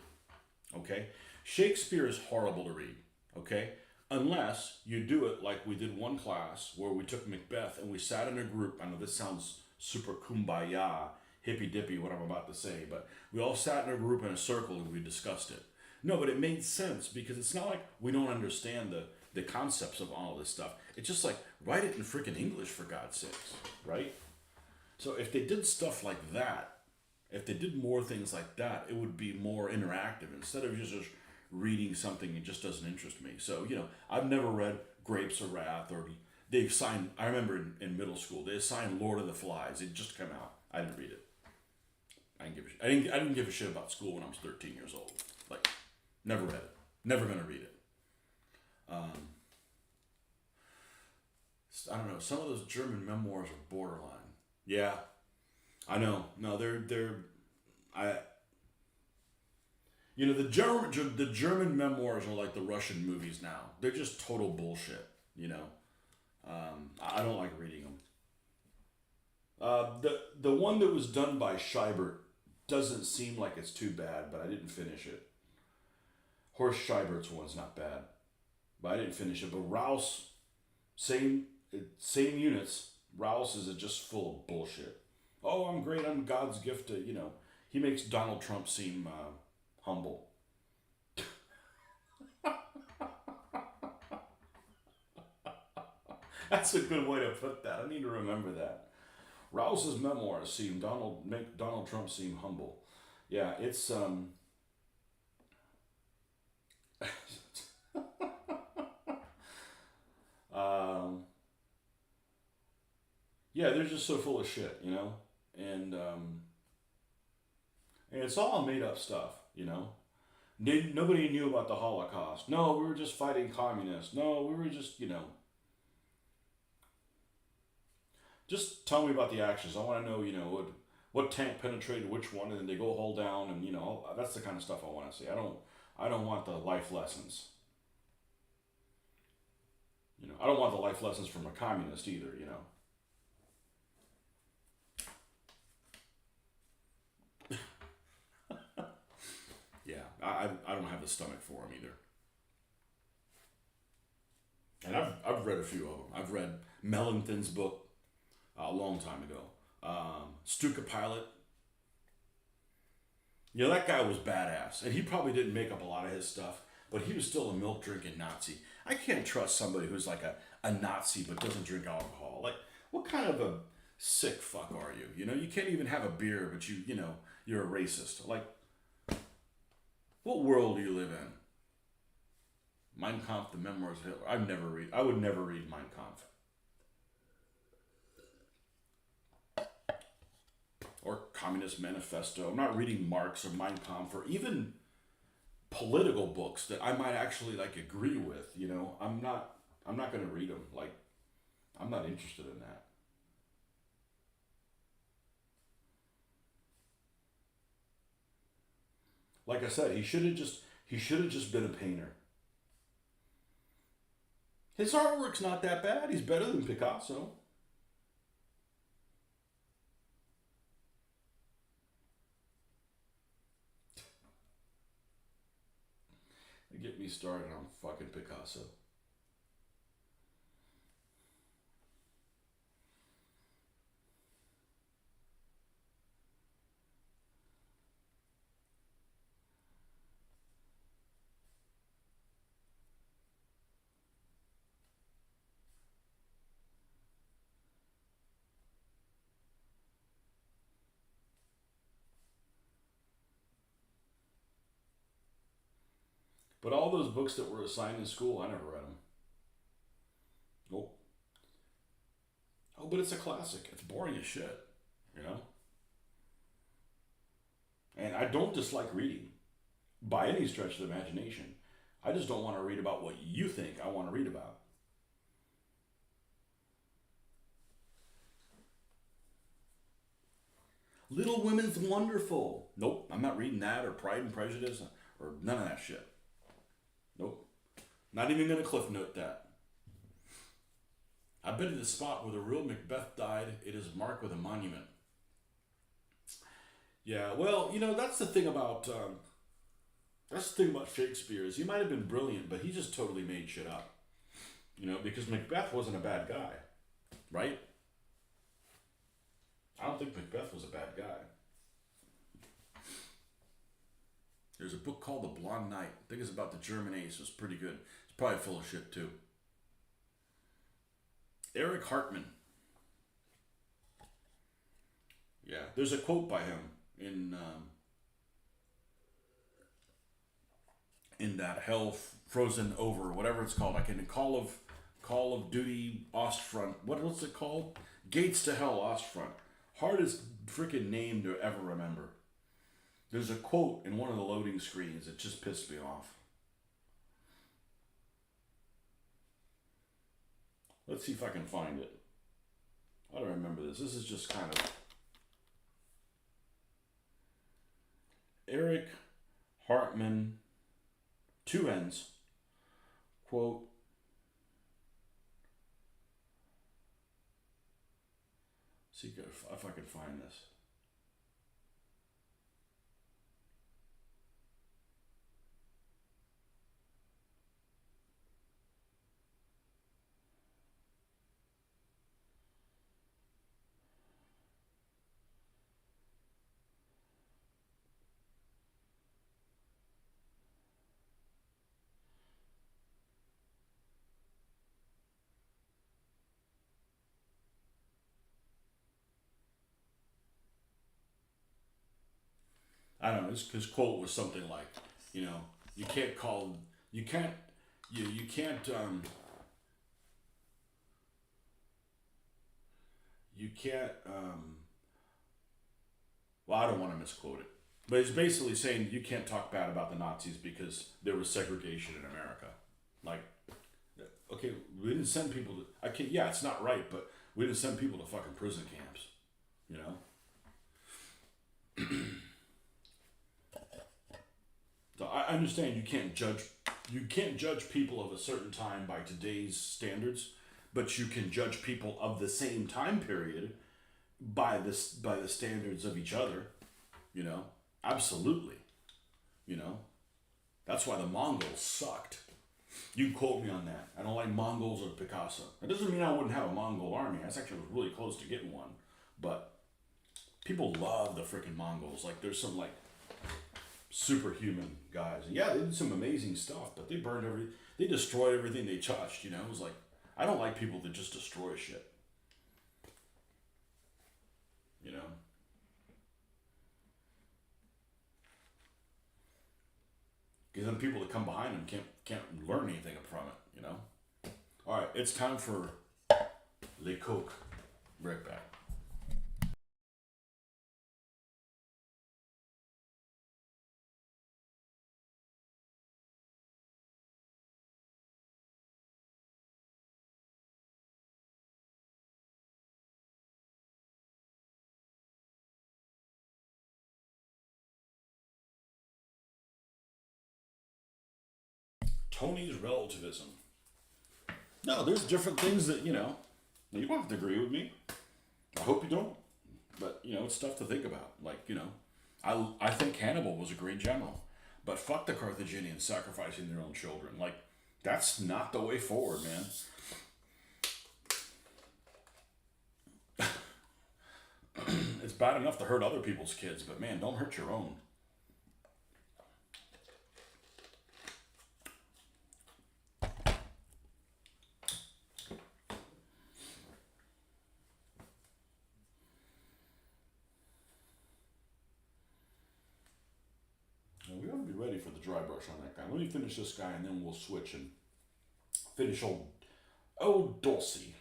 Okay, Shakespeare is horrible to read. Okay, unless you do it like we did one class where we took Macbeth and we sat in a group. I know this sounds super kumbaya, hippy dippy, what I'm about to say, but we all sat in a group in a circle and we discussed it. No, but it made sense because it's not like we don't understand the concepts of all this stuff. It's just like, write it in freaking English for God's sakes, right? So if they did stuff like that, if they did more things like that, it would be more interactive instead of just reading something that just doesn't interest me. So, I've never read Grapes of Wrath or they assigned, I remember in middle school, they assigned Lord of the Flies. It just came out. I didn't read it. I didn't give a shit about school when I was 13 years old. Like, never read it. Never gonna read it. I don't know. Some of those German memoirs are borderline. Yeah, I know. No, I. The German memoirs are like the Russian movies now. They're just total bullshit. I don't like reading them. The one that was done by Scheibert doesn't seem like it's too bad, but I didn't finish it. Horst Scheibert's one's not bad, but I didn't finish it. But Rouse, same units. Rouse is just full of bullshit. Oh, I'm great. I'm God's gift to. He makes Donald Trump seem humble. That's a good way to put that. I need to remember that. Rouse's memoirs make Donald Trump seem humble. Yeah, it's um yeah, they're just so full of shit. And it's all made up stuff. Nobody knew about the Holocaust. No, we were just fighting communists. No, we were just tell me about the actions. I want to know, what tank penetrated which one, and then they go hold down, and that's the kind of stuff I want to see. I don't want the life lessons. I don't want the life lessons from a communist either. Yeah, I don't have the stomach for them either. And I've read a few of them. I've read Mellenthin's book a long time ago. Stuka Pilot. That guy was badass, and he probably didn't make up a lot of his stuff, but he was still a milk drinking Nazi. I can't trust somebody who's like a Nazi but doesn't drink alcohol. Like, what kind of a sick fuck are you? You can't even have a beer, but you're a racist. Like, what world do you live in? Mein Kampf, the Memoirs of Hitler. I would never read Mein Kampf. Or Communist Manifesto. I'm not reading Marx or Mein Kampf or even political books that I might actually agree with. I'm not going to read them. Like, I'm not interested in that. Like I said, he should have just been a painter. His artwork's not that bad. He's better than Picasso. Get me started on fucking Picasso. But all those books that were assigned in school, I never read them. Nope. Oh, but it's a classic. It's boring as shit, you know? And I don't dislike reading by any stretch of the imagination. I just don't want to read about what you think I want to read about. Little Women's Wonderful. Nope, I'm not reading that or Pride and Prejudice or none of that shit. Nope. Not even going to cliff note that. I've been to the spot where the real Macbeth died. It is marked with a monument. Yeah, well, that's the thing about Shakespeare is he might have been brilliant, but he just totally made shit up. Because Macbeth wasn't a bad guy, right? I don't think Macbeth was a bad guy. There's a book called The Blonde Knight. I think it's about the German ace. It's pretty good. It's probably full of shit too. Eric Hartman. Yeah, there's a quote by him in that Hell Frozen Over, whatever it's called. I can Call of Duty Ostfront. What's it called? Gates to Hell Ostfront. Hardest freaking name to ever remember. There's a quote in one of the loading screens that just pissed me off. Let's see if I can find it. I don't remember this. This is just kind of Eric Hartman, 2 N's, quote, see if I can find this. I don't know. His quote was something like, you can't call, you can't, you can't, you can't, well, I don't want to misquote it. But he's basically saying you can't talk bad about the Nazis because there was segregation in America. Like, okay, we didn't send people to, I can't, yeah, it's not right, but we didn't send people to fucking prison camps, you know? So I understand you can't judge people of a certain time by today's standards, but you can judge people of the same time period by the standards of each other, you know? Absolutely. You know? That's why the Mongols sucked. You can quote me on that. I don't like Mongols or Picasso. That doesn't mean I wouldn't have a Mongol army. I actually was really close to getting one. But people love the freaking Mongols. Like, there's some, like, superhuman guys. And yeah, they did some amazing stuff, but they destroyed everything they touched, you know? It was like, I don't like people that just destroy shit. You know? Because then people that come behind them can't learn anything from it, you know? All right, it's time for Le Coq. Right back. Tony's relativism. No, there's different things that, you know, you don't have to agree with me. I hope you don't. But, you know, it's stuff to think about. Like, you know, I think Hannibal was a great general. But fuck the Carthaginians sacrificing their own children. Like, that's not the way forward, man. It's bad enough to hurt other people's kids, but man, don't hurt your own. We ought to be ready ready for the dry brush on that guy. Let me finish this guy and then we'll switch and finish old Dulcie.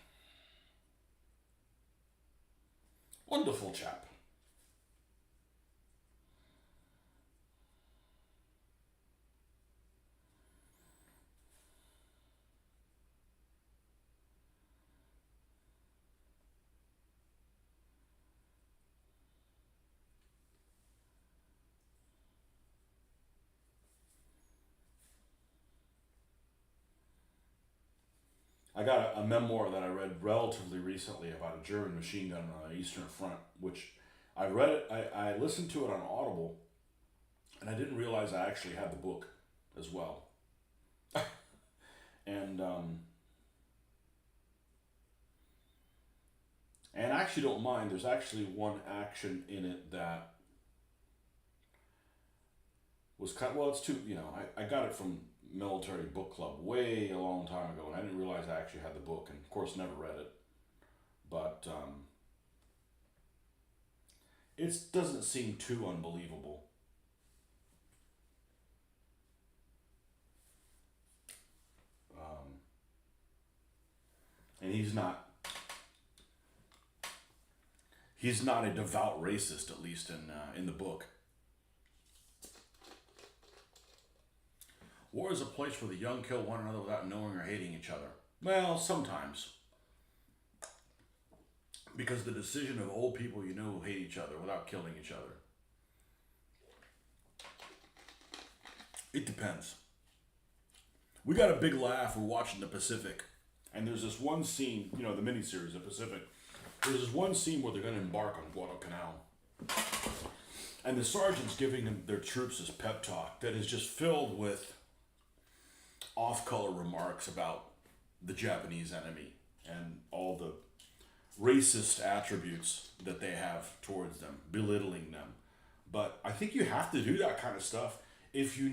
Wonderful chap. I got a memoir that I read relatively recently about a German machine gun on the Eastern Front, which I read it, I listened to it on Audible, and I didn't realize I actually had the book as well. And and I actually don't mind. There's actually one action in it that was kind of, well, it's too, I got it from Military Book Club way a long time ago, and I didn't realize I actually had the book, and of course never read it. But it doesn't seem too unbelievable. And he's not a devout racist, at least in the book. War is a place where the young kill one another without knowing or hating each other. Well, sometimes. Because the decision of old people you know who hate each other without killing each other. It depends. We got a big laugh. We're watching the Pacific. And there's this one scene, the miniseries, The Pacific. There's this one scene where they're going to embark on Guadalcanal. And the sergeant's giving them, their troops this pep talk that is just filled with off-color remarks about the Japanese enemy and all the racist attributes that they have towards them, belittling them. But I think you have to do that kind of stuff if you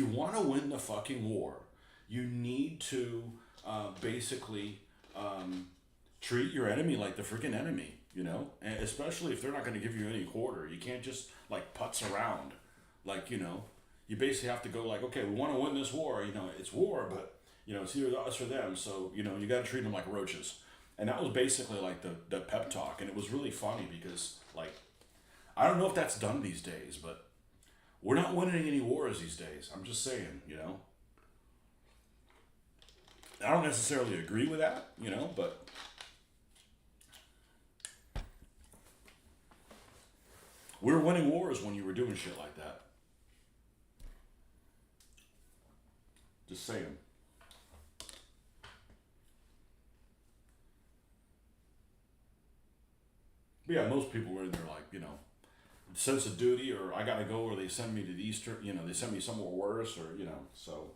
want to win the fucking war. You need to basically treat your enemy like the freaking enemy, and especially if they're not going to give you any quarter. You can't just putz around, you basically have to go okay, we want to win this war, it's war, but it's either us or them, so you got to treat them like roaches. And that was basically the pep talk, and it was really funny because I don't know if that's done these days, but we're not winning any wars these days. I'm just saying, I don't necessarily agree with that, but we were winning wars when you were doing shit like that. Just saying. But yeah, most people were in there sense of duty, or I gotta go, or they send me to the Eastern, they send me somewhere worse, or, so.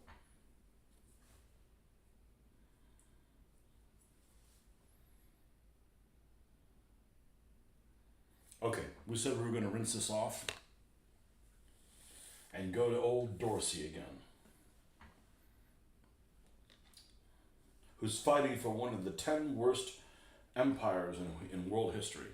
Okay, we said we were gonna rinse this off and go to old Dorsey again, who's fighting for one of the 10 worst empires in world history.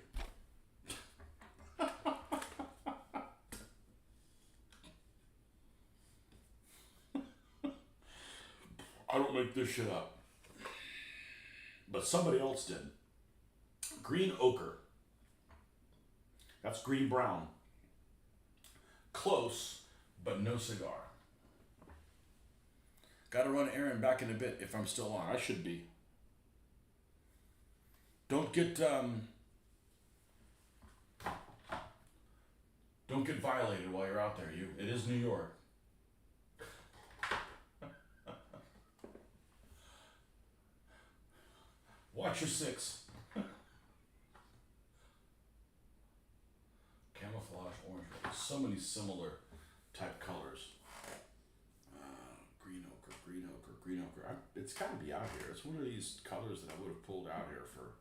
I don't make this shit up. But somebody else did. Green ochre. That's green brown. Close, but no cigar. Gotta run Aaron back in a bit if I'm still on. I should be. Don't get violated while you're out there. It is New York. Watch your six. Camouflage orange. So many similar type colors. Green ochre, green ochre, green ochre. It's got to be out here. It's one of these colors that I would have pulled out here for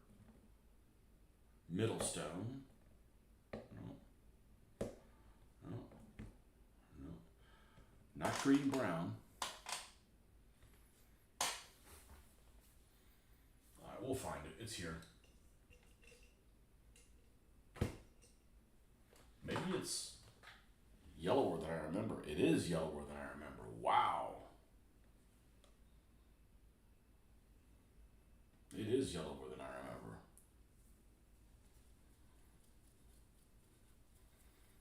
Middlestone. No. Not green brown. Alright, we'll find it. It's here. Maybe it's Yellower than I remember. It is yellower than I remember. Wow. It is yellower than I remember.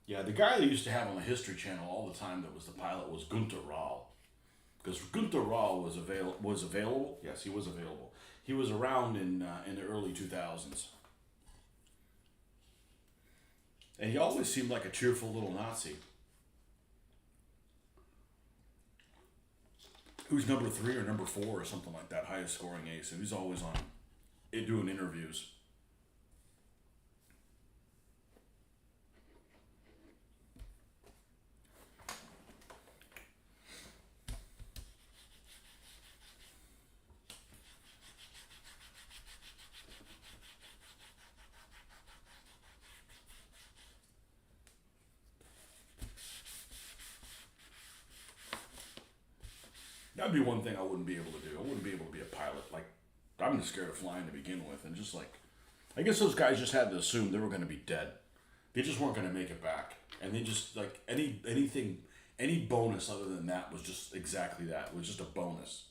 Yeah, the guy they used to have on the History Channel all the time that was the pilot was Gunter Rahl. Because Gunter Rahl was available. Yes, he was available. He was around in the early 2000s. And he always seemed like a cheerful little Nazi. Who's number 3 or number 4 or something like that, highest scoring ace. And he's always on doing interviews. That'd be one thing I wouldn't be able to do. I wouldn't be able to be a pilot. Like, I'm just scared of flying to begin with. And just like, I guess those guys just had to assume they were going to be dead. They just weren't going to make it back. And they just, like, any bonus other than that was just exactly that. It was just a bonus.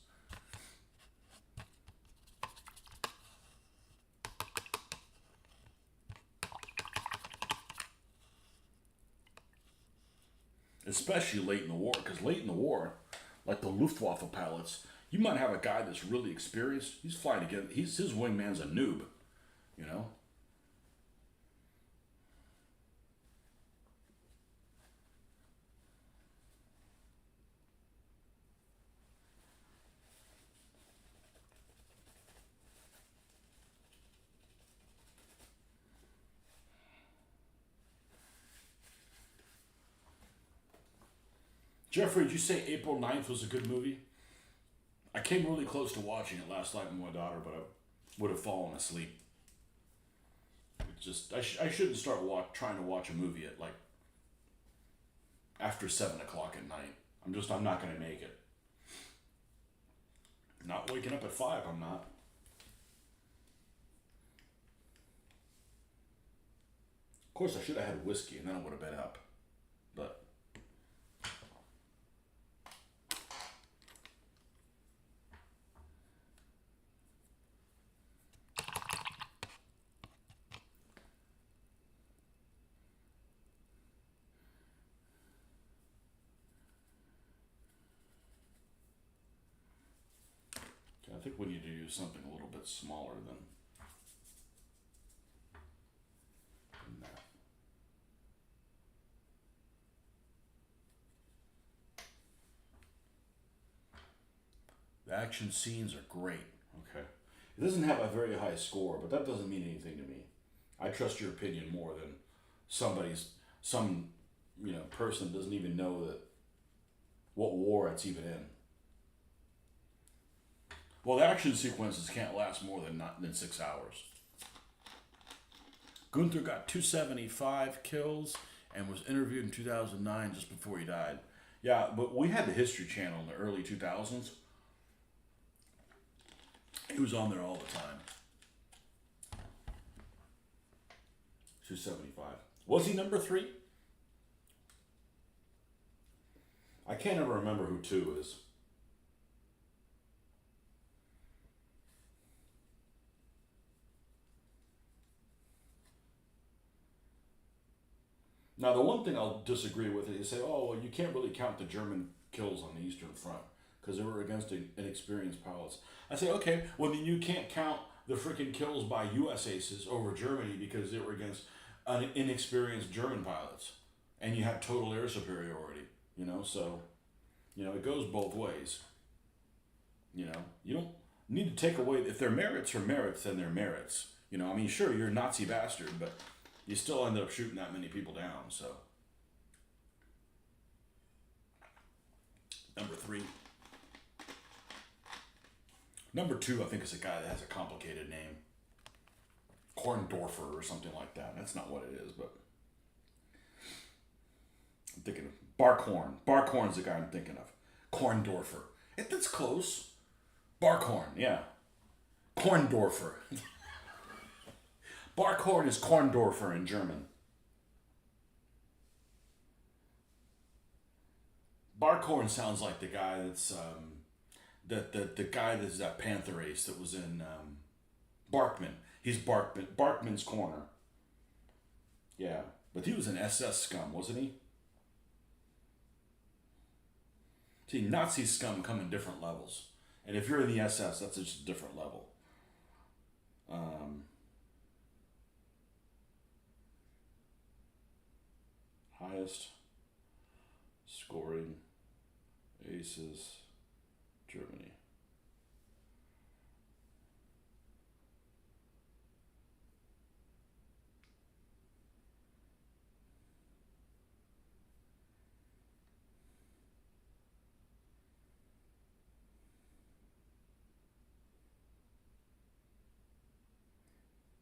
Especially late in the war. Because late in the war, like the Luftwaffe pilots, you might have a guy that's really experienced. He's flying again. His wingman's a noob, you know? Jeffrey, did you say April 9th was a good movie? I came really close to watching it last night with my daughter, but I would have fallen asleep. It just I shouldn't start trying to watch a movie at like after 7 o'clock at night. I'm not gonna make it. Not waking up at 5. I'm not. Of course, I should have had whiskey, and then I would have been up. But I think we need to use something a little bit smaller than that. The action scenes are great. Okay. It doesn't have a very high score, but that doesn't mean anything to me. I trust your opinion more than some person doesn't even know that what war it's even in. Well, the action sequences can't last more than 6 hours. Gunther got 275 kills and was interviewed in 2009 just before he died. Yeah, but we had the History Channel in the early 2000s. He was on there all the time. 275. Was he number 3? I can't ever remember who 2 is. Now, the one thing I'll disagree with is say, oh, well, you can't really count the German kills on the Eastern Front because they were against inexperienced pilots. I say, okay, well, then you can't count the freaking kills by U.S. aces over Germany because they were against inexperienced German pilots. And you had total air superiority, so, it goes both ways. You don't need to take away, if their merits are merits, then they're merits. Sure, you're a Nazi bastard, but you still end up shooting that many people down, so. Number 3. Number 2, I think, is a guy that has a complicated name. Korndorfer or something like that. That's not what it is, but I'm thinking of Barkhorn. Barkhorn's the guy I'm thinking of. Korndorfer. That's close. Barkhorn, yeah. Korndorfer. Barkhorn is Korndorfer in German. Barkhorn sounds like the guy that's the guy that's that Panther ace that was in Barkman. He's Barkman's corner. Yeah, but he was an SS scum, wasn't he? See, Nazi scum come in different levels, and if you're in the SS, that's just a different level. Um, Highest scoring aces, Germany.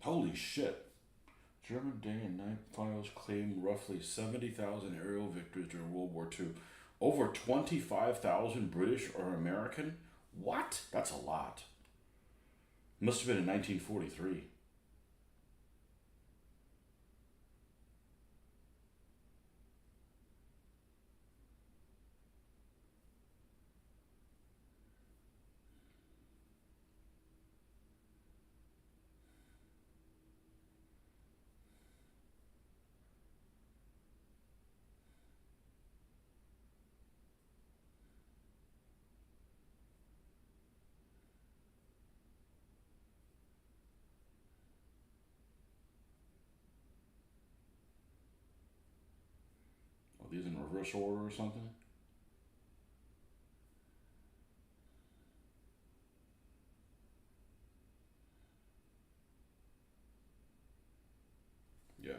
Holy shit. German day and night files claim roughly 70,000 aerial victories during World War II. Over 25,000 British or American? What? That's a lot. Must have been in 1943. Are these in reverse order or something? Yeah.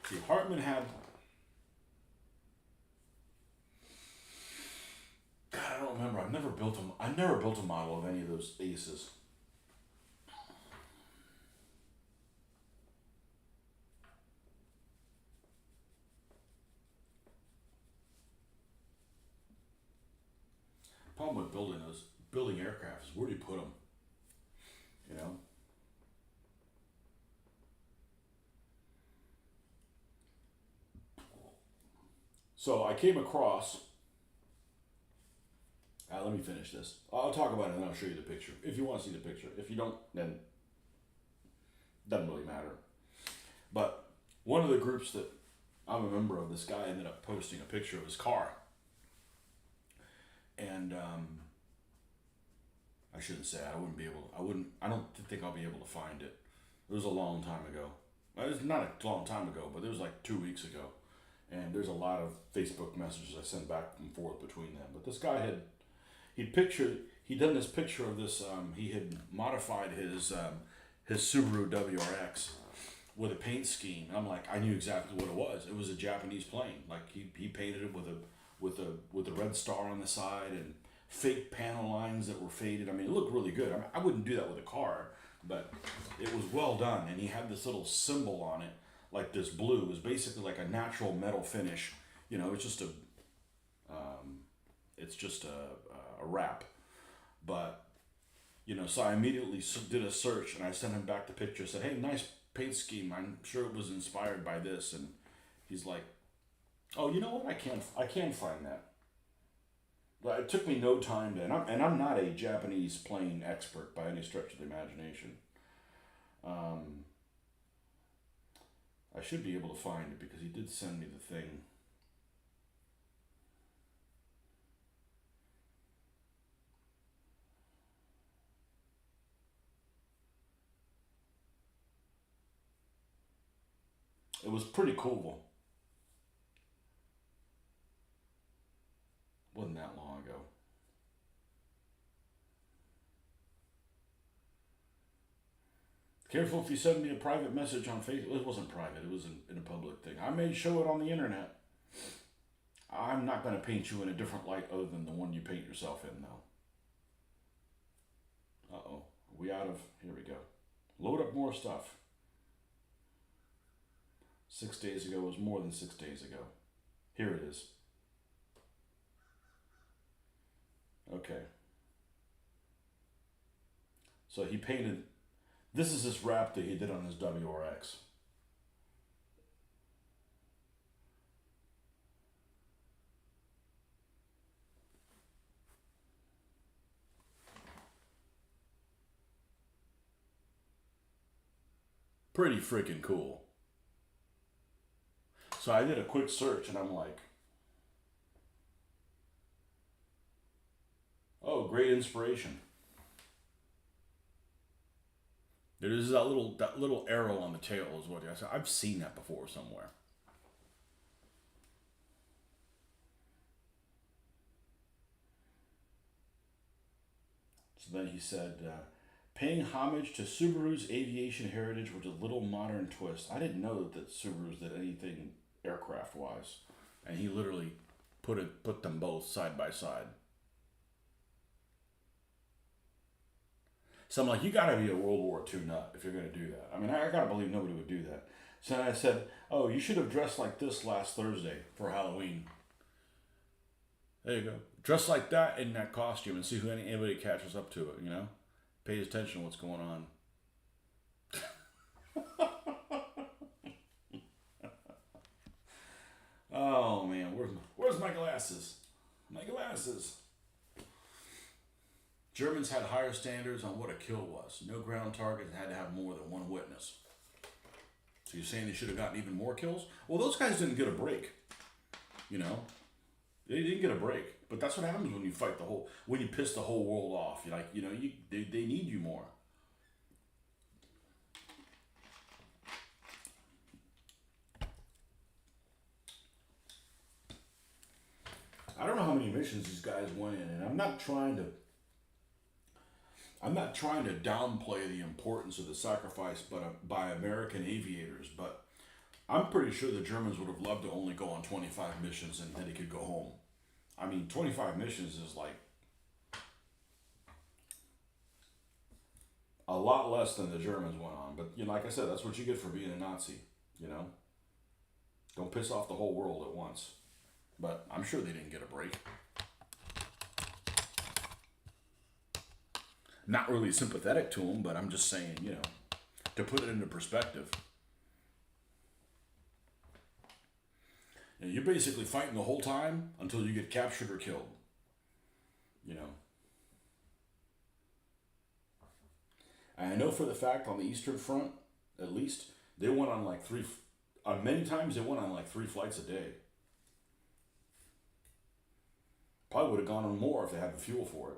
See, Hartman had. God, I don't remember. I've never built them. I never built a model of any of those aces. Problem with building aircraft is where do you put them? You know. So I came across. Let me finish this. I'll talk about it and then I'll show you the picture. If you want to see the picture. If you don't, then it doesn't really matter. But one of the groups that I'm a member of, this guy ended up posting a picture of his car. And I shouldn't say I wouldn't be able. I wouldn't. I don't think I'll be able to find it. It was a long time ago. It was not a long time ago, but it was like 2 weeks ago. And there's a lot of Facebook messages I sent back and forth between them. But this guy he'd done this picture of this. He had modified his Subaru WRX with a paint scheme. And I'm like, I knew exactly what it was. It was a Japanese plane. Like he painted it with a red star on the side and fake panel lines that were faded. I mean, it looked really good. I mean, I wouldn't do that with a car, but it was well done. And he had this little symbol on it, like this blue. It was basically like a natural metal finish. You know, um, it's just a wrap. But so I immediately did a search and I sent him back the picture. Said, "Hey, nice paint scheme. I'm sure it was inspired by this." And he's like, "Oh, you know what? I can find that." But it took me no time to, and I'm not a Japanese plane expert by any stretch of the imagination. Um, I should be able to find it because he did send me the thing. It was pretty cool. Wasn't that long ago. Careful if you send me a private message on Facebook. It wasn't private. It was in a public thing. I may show it on the internet. I'm not going to paint you in a different light other than the one you paint yourself in, though. Uh oh. Are we out of. Here we go. Load up more stuff. 6 days ago was more than 6 days ago. Here it is. Okay. So he painted. This is this wrap that he did on his WRX. Pretty freaking cool. So I did a quick search and I'm like, oh, great inspiration. There's that little arrow on the tail is what I said. I've seen that before somewhere. So then he said, paying homage to Subaru's aviation heritage with a little modern twist. I didn't know that Subarus did anything aircraft wise, and he literally put them both side by side. So I'm like, you got to be a World War II nut if you're going to do that. I mean, I got to believe nobody would do that. So I said, oh, you should have dressed like this last Thursday for Halloween. There you go. Dress like that in that costume and see who anybody catches up to it, you know? Pays attention to what's going on. Oh, man. Where's my glasses? My glasses. Germans had higher standards on what a kill was. No ground target had to have more than one witness. So you're saying they should have gotten even more kills? Well, those guys didn't get a break. You know, they didn't get a break. But that's what happens when you fight when you piss the whole world off. You're like, they need you more. I don't know how many missions these guys went in, and I'm not trying to downplay the importance of the sacrifice by American aviators, but I'm pretty sure the Germans would have loved to only go on 25 missions and then he could go home. I mean, 25 missions is like a lot less than the Germans went on. But like I said, that's what you get for being a Nazi. You know, don't piss off the whole world at once. But I'm sure they didn't get a break. Not really sympathetic to them, but I'm just saying, to put it into perspective. You're basically fighting the whole time until you get captured or killed. You know. And I know for the fact on the Eastern Front, at least, they went on like many times they went on like 3 flights a day. Probably would have gone on more if they had the fuel for it.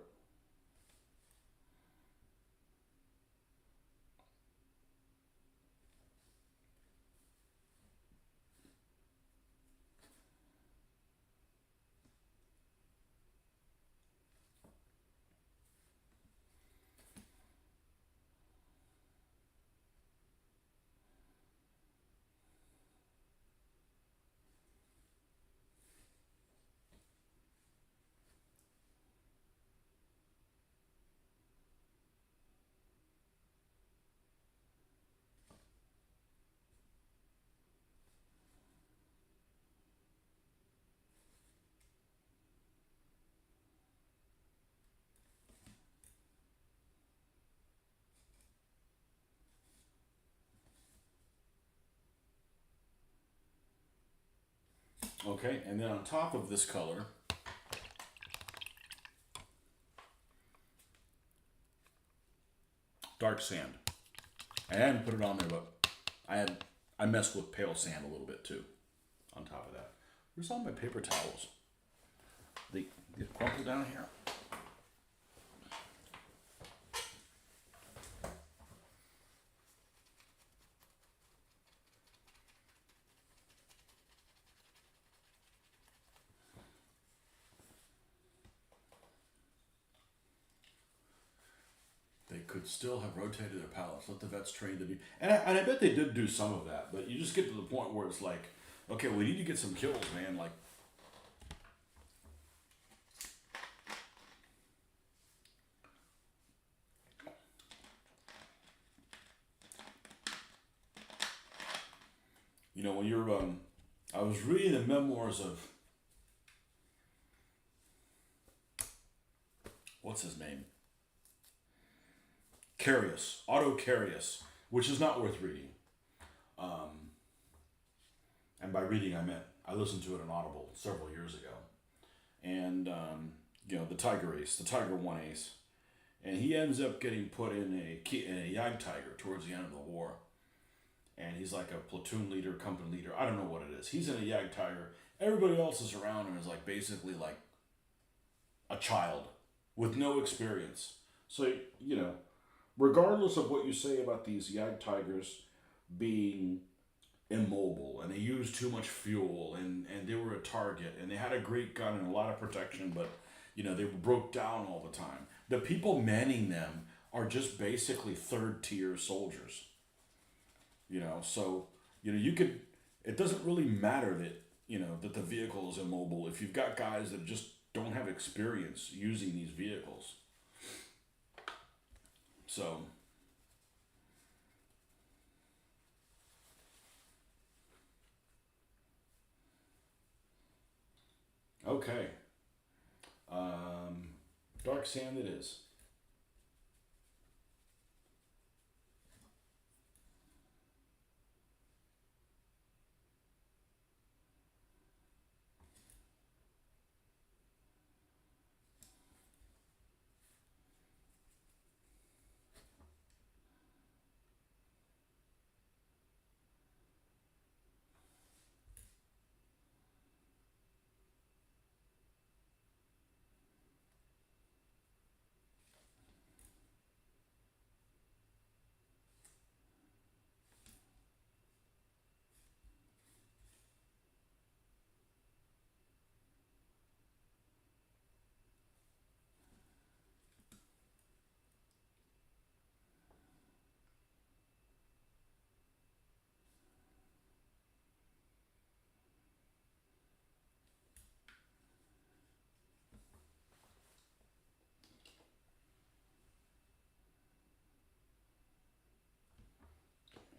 Okay, and then on top of this color, dark sand. I hadn't put it on there, but I messed with pale sand a little bit too. On top of that, where's all my paper towels? They get crumpled down here. They could still have rotated their pallets. Let the vets train to be, and I bet they did do some of that. But you just get to the point where it's like, okay, we need to get some kills, man. Like, when you're I was reading the memoirs of what's his name? Carius, Otto Carius, which is not worth reading. Um, and by reading, I meant I listened to it on Audible several years ago. And, the Tiger Ace, the Tiger One Ace. And he ends up getting put in a Yag Tiger towards the end of the war. And he's like a platoon leader, company leader. I don't know what it is. He's in a Yag Tiger. Everybody else is around him is like basically like a child with no experience. So, regardless of what you say about these Yag Tigers being immobile and they used too much fuel and they were a target and they had a great gun and a lot of protection, but they broke down all the time. The people manning them are just basically third tier soldiers. So you could. It doesn't really matter that that the vehicle is immobile if you've got guys that just don't have experience using these vehicles. So okay, um, dark sand it is.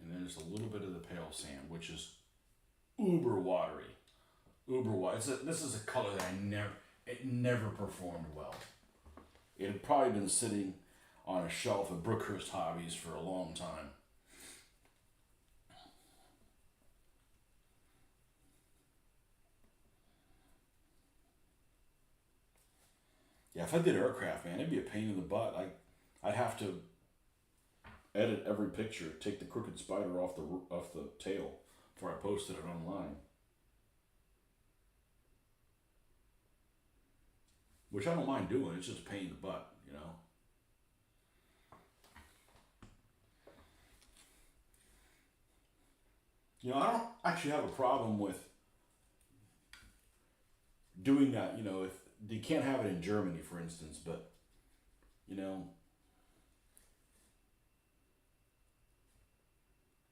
And then there's a little bit of the pale sand, which is uber watery. Uber watery. This is a color that it never performed well. It had probably been sitting on a shelf at Brookhurst Hobbies for a long time. Yeah, if I did aircraft, man, it'd be a pain in the butt. I'd have to edit every picture, take the crooked spider off the tail before I posted it online. Which I don't mind doing. It's just a pain in the butt. I don't actually have a problem with doing that. If you can't have it in Germany, for instance, but you know,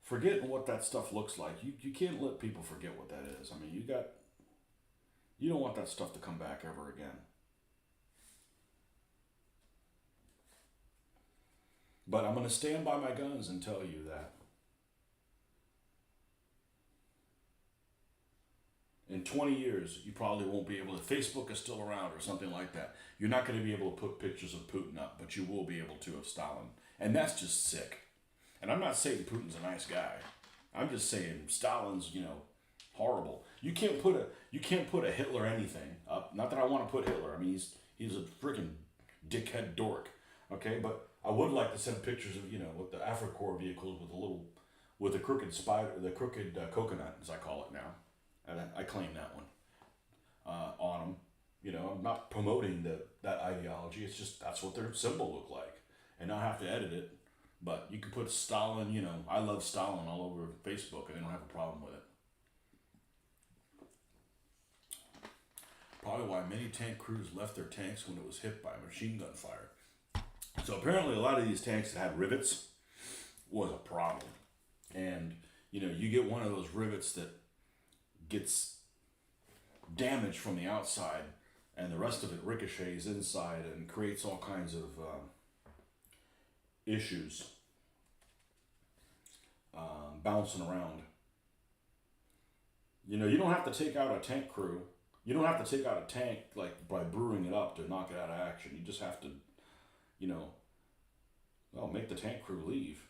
forgetting what that stuff looks like. You can't let people forget what that is. I mean, you don't want that stuff to come back ever again. But I'm gonna stand by my guns and tell you that in 20 years, you probably won't be able to. Facebook is still around or something like that. You're not going to be able to put pictures of Putin up, but you will be able to of Stalin. And that's just sick. And I'm not saying Putin's a nice guy. I'm just saying Stalin's, horrible. You can't put a Hitler anything up. Not that I want to put Hitler. I mean, he's a freaking dickhead dork. Okay, but I would like to send pictures of with the Africorps vehicles with the crooked spider, the crooked coconut, as I call it now. And I claim that one on them. I'm not promoting that ideology. It's just that's what their symbol looked like, and not have to edit it. But you can put Stalin. I love Stalin all over Facebook, and they don't have a problem with it. Probably why many tank crews left their tanks when it was hit by machine gun fire. So apparently, a lot of these tanks that had rivets was a problem, and you get one of those rivets that gets damaged from the outside, and the rest of it ricochets inside and creates all kinds of issues bouncing around. You don't have to take out a tank crew You don't have to take out a tank like by brewing it up to knock it out of action. You just have to, you know, well, make the tank crew leave.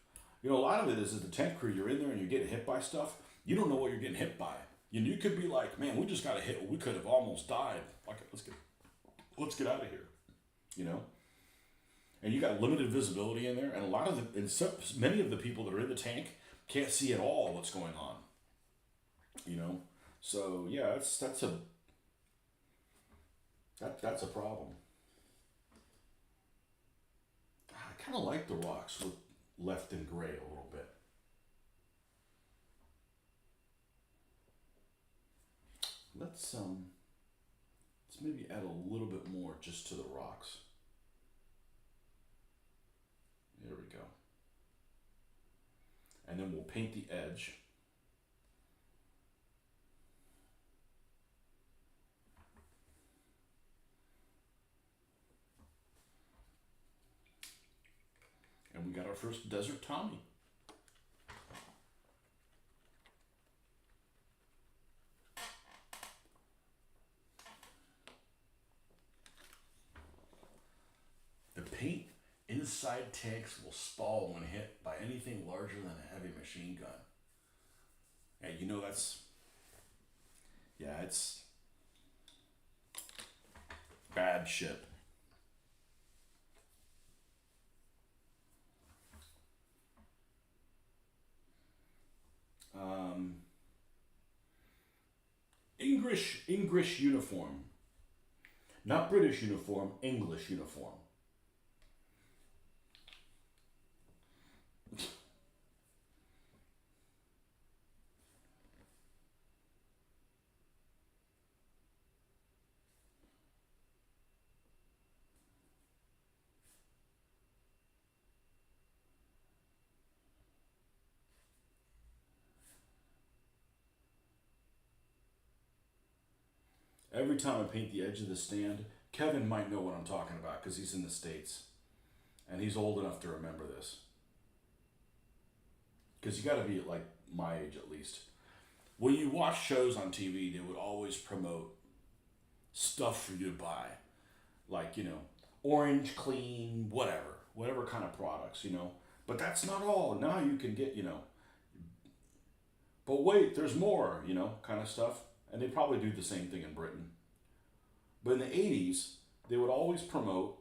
You know, a lot of it is the tank crew. You're in there and you're getting hit by stuff. You don't know what you're getting hit by. You could be like, man, we just got a hit. We could have almost died. Like, let's get out of here. You know, and you got limited visibility in there, and a lot of the, and so, many of the people that are in the tank can't see at all what's going on. You know, so yeah, that's a problem. I kind of like the rocks with left in gray a little bit. Let's maybe add a little bit more just to the rocks. There we go. And then we'll paint the edge. And we got our first Desert Tommy. The paint inside tanks will stall when hit by anything larger than a heavy machine gun. And you know it's bad shit. Um, English uniform, not British uniform, English uniform. Every time I paint the edge of the stand, Kevin might know what I'm talking about because he's in the States and he's old enough to remember this. Because you got to be at like my age at least. When you watch shows on TV, they would always promote stuff for you to buy, like orange clean, whatever kind of products, But that's not all. Now you can get, but wait, there's more, kind of stuff. And they probably do the same thing in Britain. But in the 80s, they would always promote,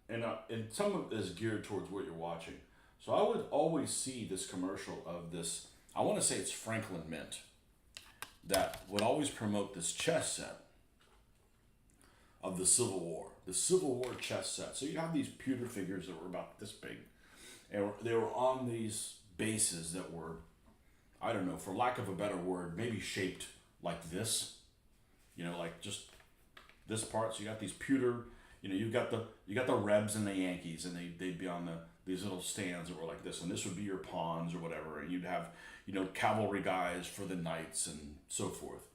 and some of it is geared towards what you're watching. So I would always see this commercial of this, I want to say it's Franklin Mint, that would always promote this chess set of the Civil War chess set. So you have these pewter figures that were about this big, and they were on these bases that were, I don't know, for lack of a better word, maybe shaped like this, like just this part. So you got these pewter, you got the Rebs and the Yankees, and they'd be on these little stands that were like this, and this would be your pawns or whatever, and you'd have cavalry guys for the knights and so forth.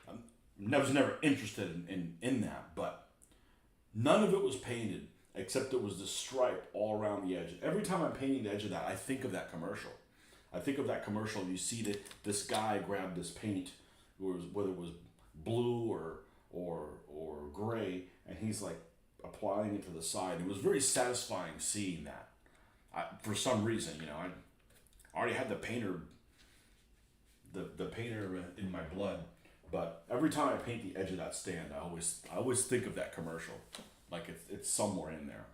I was never interested in that, but none of it was painted except it was the stripe all around the edge. Every time I'm painting the edge of that, I think of that commercial. I think of that commercial. You see that this guy grabbed this paint, whether it was blue or gray, and he's like applying it to the side. It was very satisfying seeing that. For some reason, I already had the painter in my blood, but every time I paint the edge of that stand, I always think of that commercial, like it's somewhere in there,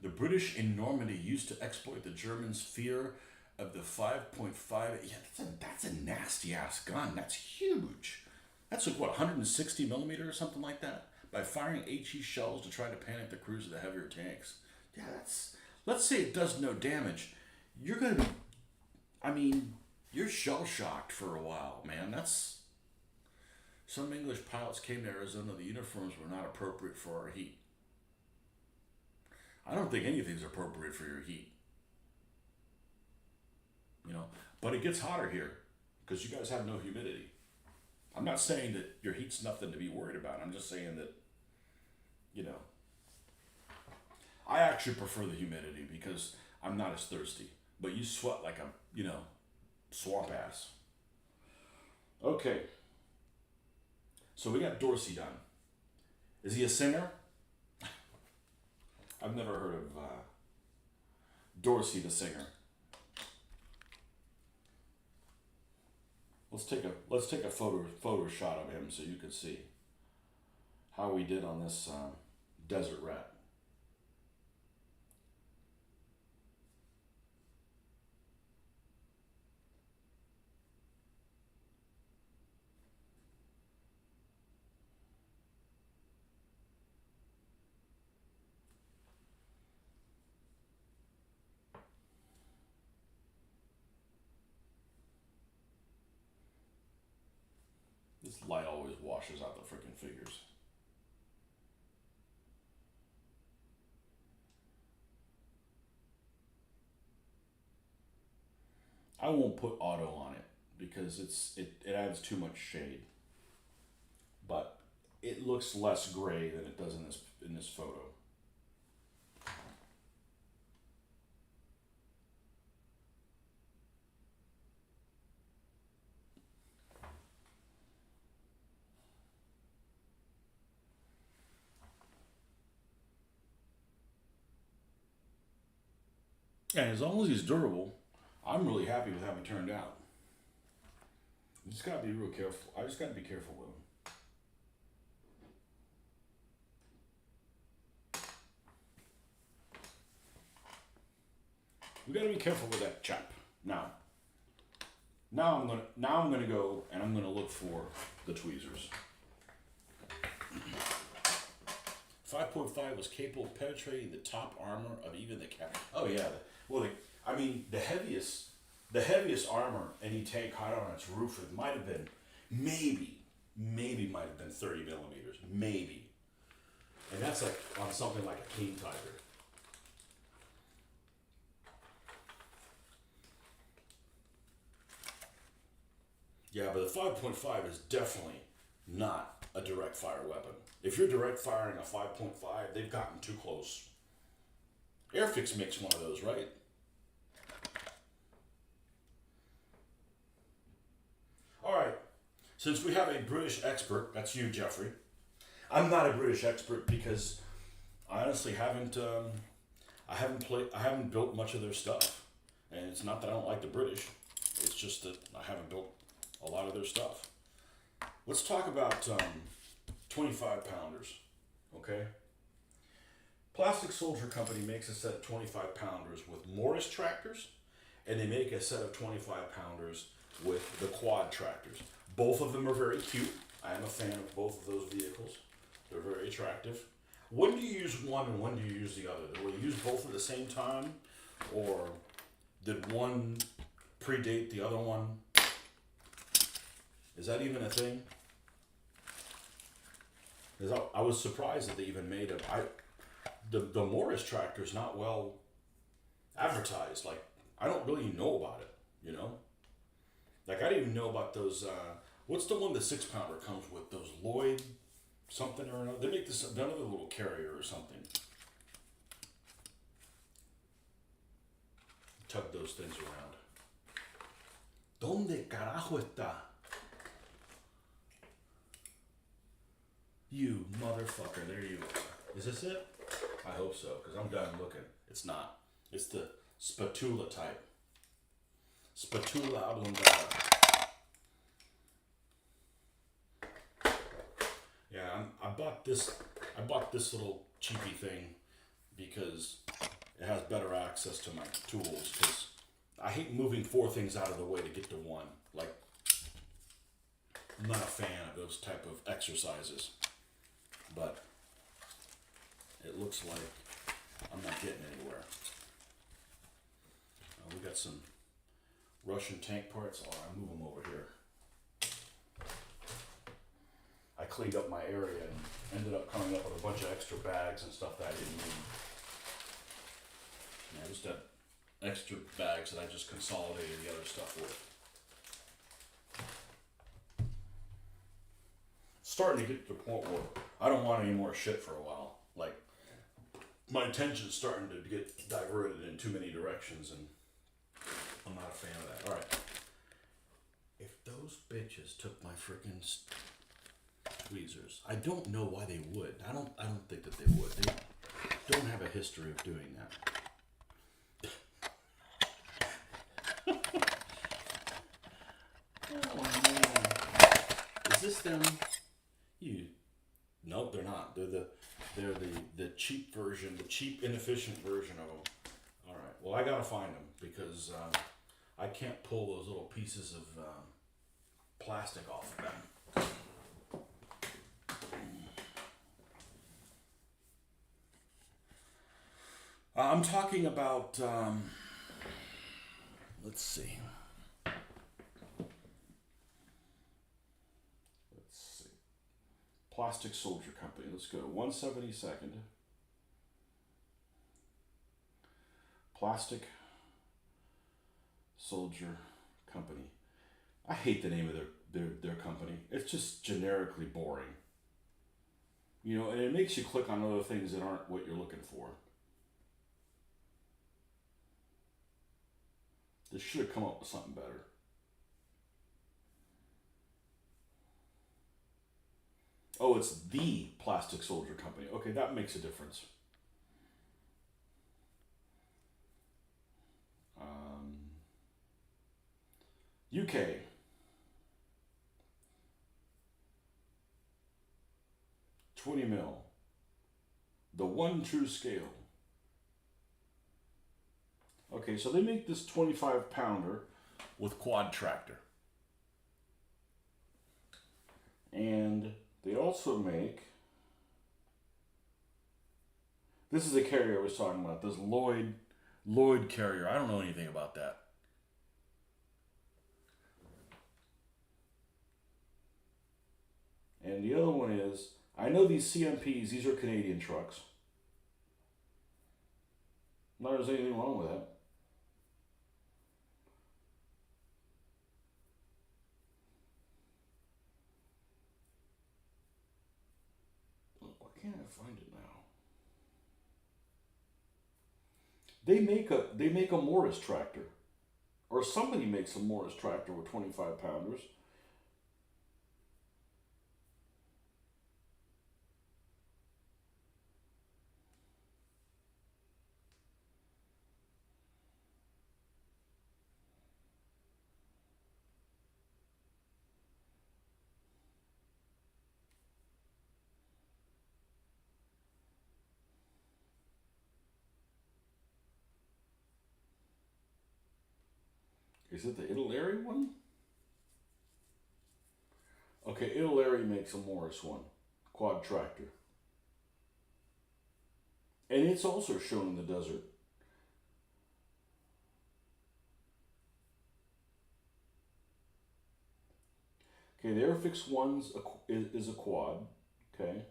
The British in Normandy used to exploit the Germans' fear of the 5.5. Yeah, that's a nasty ass gun. That's huge. That's like what, 160 millimeter or something like that. By firing HE shells to try to panic the crews of the heavier tanks. Yeah, let's say it does no damage. You're gonna be, you're shell shocked for a while, man. Some English pilots came to Arizona. The uniforms were not appropriate for our heat. I don't think anything's appropriate for your heat. But it gets hotter here because you guys have no humidity. I'm not saying that your heat's nothing to be worried about. I'm just saying that, I actually prefer the humidity because I'm not as thirsty. But you sweat like a, swamp ass. Okay, so we got Dorsey done. Is he a singer? I've never heard of Dorsey the singer. Let's take a photo shot of him so you can see how we did on this desert rat. This light always washes out the freaking figures. I won't put auto on it because it adds too much shade. But it looks less gray than it does in this photo. And as long as he's durable, I'm really happy with how he turned out. You just gotta be real careful. I just gotta be careful with him. We gotta be careful with that chap. Now I'm gonna go and I'm gonna look for the tweezers. 5.5 was capable of penetrating the top armor of even the cap. Oh yeah. Well, the heaviest armor any tank had on its roof, it might have been maybe might have been 30 millimeters, maybe, and that's like on something like a King Tiger. Yeah, but the 5.5 is definitely not a direct fire weapon. If you're direct firing a 5.5, they've gotten too close. Airfix makes one of those, right? All right. Since we have a British expert, that's you, Jeffrey. I'm not a British expert because I honestly haven't. I haven't built much of their stuff, and it's not that I don't like the British. It's just that I haven't built a lot of their stuff. Let's talk about 25 pounders, okay? Plastic Soldier Company makes a set of 25 pounders with Morris tractors, and they make a set of 25 pounders with the quad tractors. Both of them are very cute. I am a fan of both of those vehicles. They're very attractive. When do you use one and when do you use the other? Will you use both at the same time? Or did one predate the other one? Is that even a thing? Because I was surprised that they even made it. The Morris tractor is not well advertised. Like, I don't really know about it, you know? Like, I didn't even know about those, what's the one the 6-pounder comes with? Those Lloyd something or another? They make this another little carrier or something. Tug those things around. ¿Dónde carajo está? You motherfucker, there you are. Is this it? I hope so, because I'm done looking. It's not. It's the spatula type. Spatula oblongata. Yeah, I bought this little cheapy thing because it has better access to my tools, because I hate moving 4 things out of the way to get to one. Like, I'm not a fan of those type of exercises. But it looks like I'm not getting anywhere. We got some Russian tank parts. Oh, I move them over here. I cleaned up my area and ended up coming up with a bunch of extra bags and stuff that I didn't need. Yeah, I just had extra bags that I just consolidated the other stuff with. Starting to get to the point where I don't want any more shit for a while. Like, my attention's starting to get diverted in too many directions, and I'm not a fan of that. All right. If those Those bitches took my freaking tweezers. I don't know why they would. I don't think that they would. They don't have a history of doing that. Oh man. Is this them? Nope, they're not. They're the cheap version, the cheap inefficient version of them. All right. Well, I gotta find them because I can't pull those little pieces of plastic off of them. I'm talking about. Let's see. Plastic Soldier Company. Let's go to 172nd. Plastic Soldier Company. I hate the name of their company. It's just generically boring. You know, and it makes you click on other things that aren't what you're looking for. They should have come up with something better. Oh, it's the Plastic Soldier Company. Okay, that makes a difference. UK. $20 mil. The one true scale. Okay, so they make this 25-pounder with quad tractor. And they also make, this is the carrier I was talking about, this Lloyd carrier. I don't know anything about that. And the other one is, I know these CMPs, these are Canadian trucks. Not there's anything wrong with that. Why can't I find it now? They make a Morris tractor. Or somebody makes a Morris tractor with 25-pounders. Is it the Italy one? Okay, Italy makes a Morris one. Quad tractor. And it's also shown in the desert. Okay, the Airfix one's is a quad. Okay.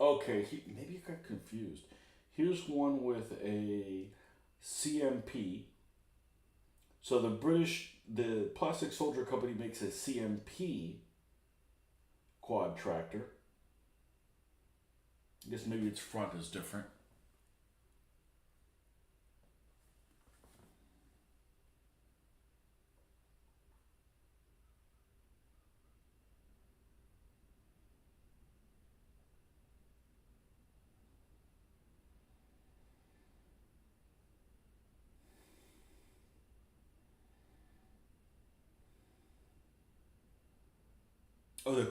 Okay, maybe I got confused. Here's one with a CMP. So the Plastic Soldier Company makes a CMP quad tractor. I guess maybe its front is different. Oh,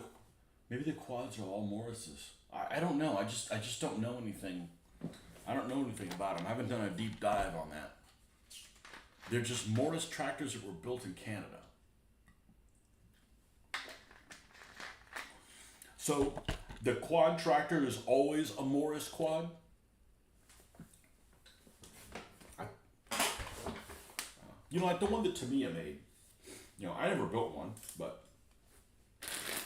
maybe the quads are all Morris's. I don't know. I just don't know anything. I don't know anything about them. I haven't done a deep dive on that. They're just Morris tractors that were built in Canada. So the quad tractor is always a Morris quad? You know, like the one that Tamiya made. You know, I never built one, but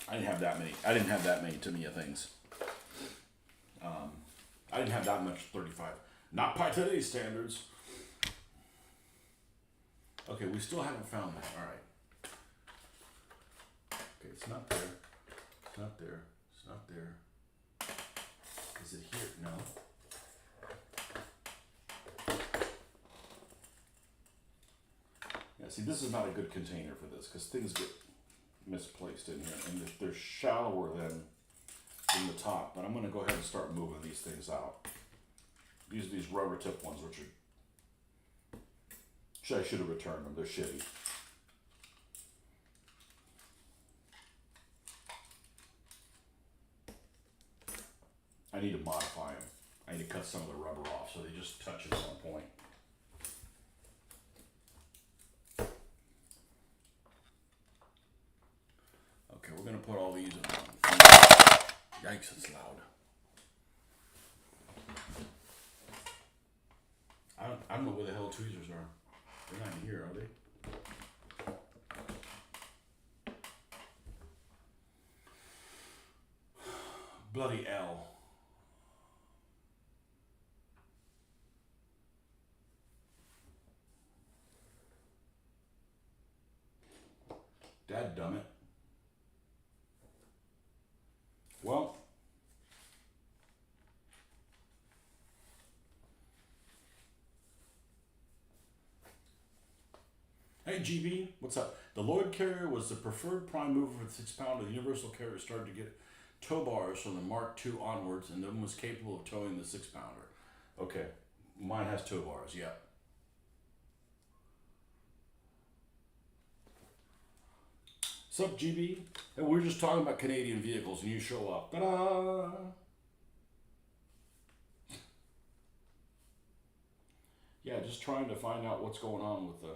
I didn't have that many. I didn't have that many Tamiya things. I didn't have that much 35. Not by today's standards. Okay, we still haven't found that. All right. Okay, it's not there. It's not there. It's not there. Is it here? No. Yeah, see, this is not a good container for this because things get misplaced in here, and they're shallower than in the top. But I'm going to go ahead and start moving these things out. These are these rubber tip ones, which are, I should have returned them. They're shitty. I need to modify them. I need to cut some of the rubber off so they just touch at some point. Okay, we're gonna put all these in. Yikes, it's loud. I don't know where the hell tweezers are. They're not in here, are they? Bloody L. Dadgummit. Well, hey GB, what's up? The Lloyd carrier was the preferred prime mover for the 6 pounder. The Universal carrier started to get tow bars from the Mark II onwards, and then was capable of towing the 6 pounder. Okay, mine has tow bars, yeah. What's up, GB? Hey, we were just talking about Canadian vehicles, and you show up. Ta-da! Yeah, just trying to find out what's going on with the...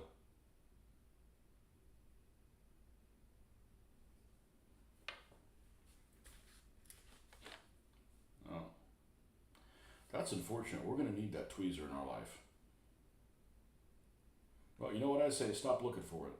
Oh. That's unfortunate. We're going to need that tweezer in our life. Well, you know what I say? Stop looking for it.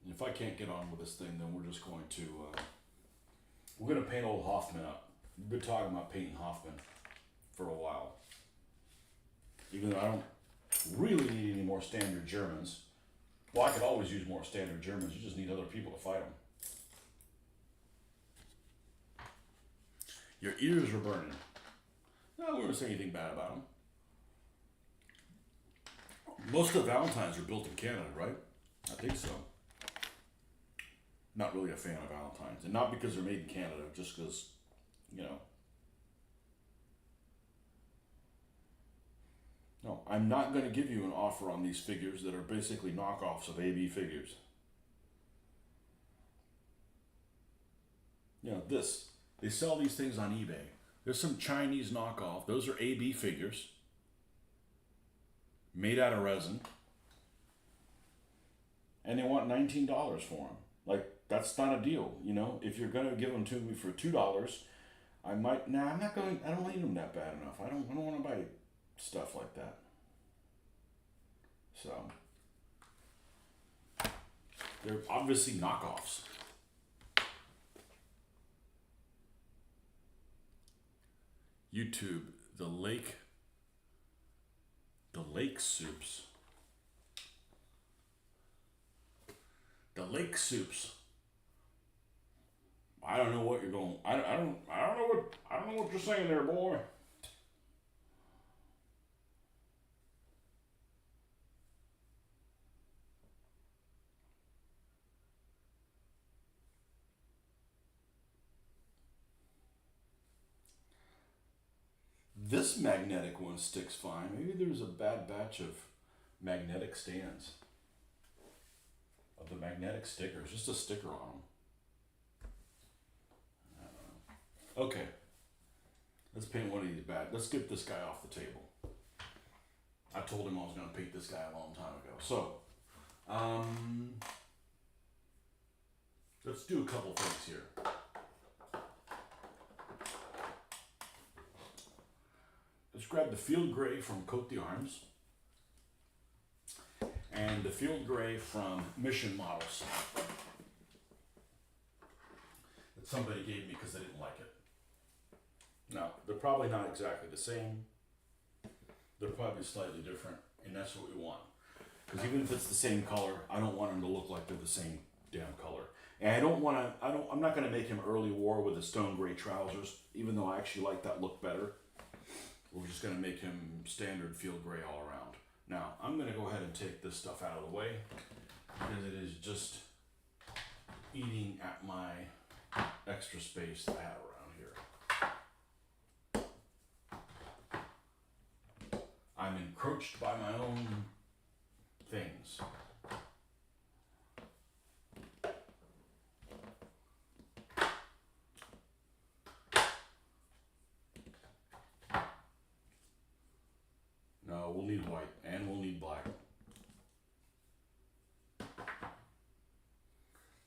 And if I can't get on with this thing, then we're just going to... we're going to paint old Hoffman up. We've been talking about painting Hoffman for a while. Even though I don't really need any more standard Germans. Well, I could always use more standard Germans. You just need other people to fight them. Your ears are burning. No, we wouldn't say anything bad about them. Most of the Valentines are built in Canada, right? I think so. Not really a fan of Valentines. And not because they're made in Canada, just because, you know. No, I'm not going to give you an offer on these figures that are basically knockoffs of AB figures. You know, this. They sell these things on eBay. There's some Chinese knockoff. Those are AB figures. Made out of resin. And they want $19 for them. Like, that's not a deal, you know? If you're going to give them to me for $2, I might... Nah, I'm not going... I don't need them that bad enough. I don't want to buy stuff like that. So... they're obviously knockoffs. YouTube, the lake soups. The lake soups. I don't know what you're going. I don't know what you're saying there, boy. This magnetic one sticks fine. Maybe there's a bad batch of magnetic stands. Of the magnetic stickers. Just a sticker on them. I don't know. Okay. Let's paint one of these bad. Let's get this guy off the table. I told him I was going to paint this guy a long time ago. So, let's do a couple things here. Let's grab the field gray from Cote d'Arms. And the field gray from Mission Models that somebody gave me because they didn't like it. Now, they're probably not exactly the same. They're probably slightly different, and that's what we want. Because even if it's the same color, I don't want them to look like they're the same damn color. And I'm not gonna make him early war with the stone gray trousers, even though I actually like that look better. We're just gonna make him standard field gray all around. Now, I'm gonna go ahead and take this stuff out of the way, because it is just eating at my extra space that I have around here. I'm encroached by my own things. No, we'll need white and we'll need black.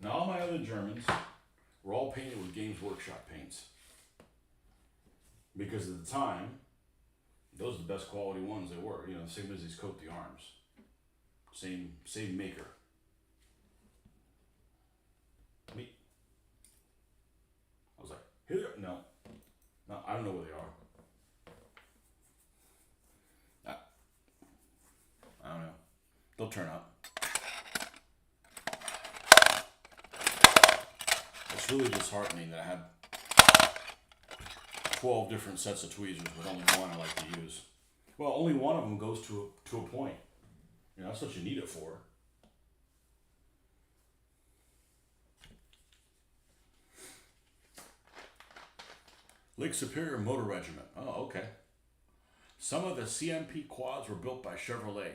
Now all my other Germans were all painted with Games Workshop paints. Because at the time, those are the best quality ones they were. You know, the same as these Coat the Arms. Same maker. Me. I was like, here, no, I don't know where they are. I don't know. They'll turn up. It's really disheartening that I had 12 different sets of tweezers, but only one I like to use. Well, only one of them goes to a point. You know, that's what you need it for. Lake Superior Motor Regiment. Oh, okay. Some of the CMP quads were built by Chevrolet.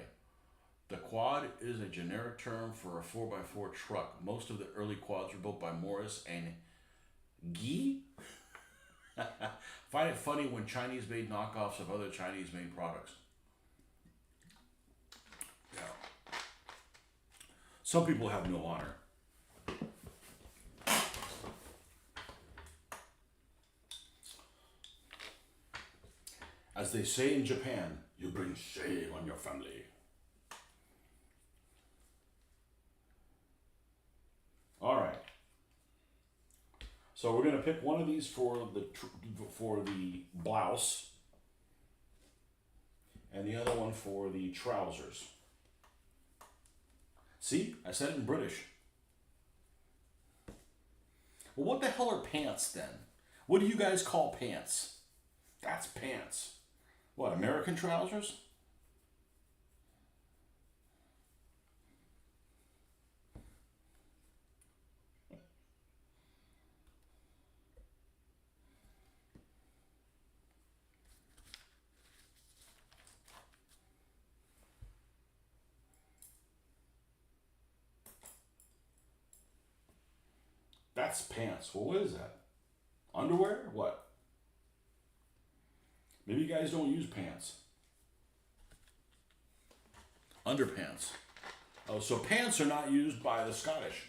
The quad is a generic term for a 4x4 truck. Most of the early quads were built by Morris and Guy. Find it funny when Chinese made knockoffs of other Chinese made products. Yeah. Some people have no honor. As they say in Japan, you bring shame on your family. All right. So we're going to pick one of these for the blouse, and the other one for the trousers. See, I said it in British. Well, what the hell are pants then? What do you guys call pants? That's pants. What, American trousers? That's pants. Well, what is that? Underwear? What? Maybe you guys don't use pants. Underpants. Oh, so pants are not used by the Scottish.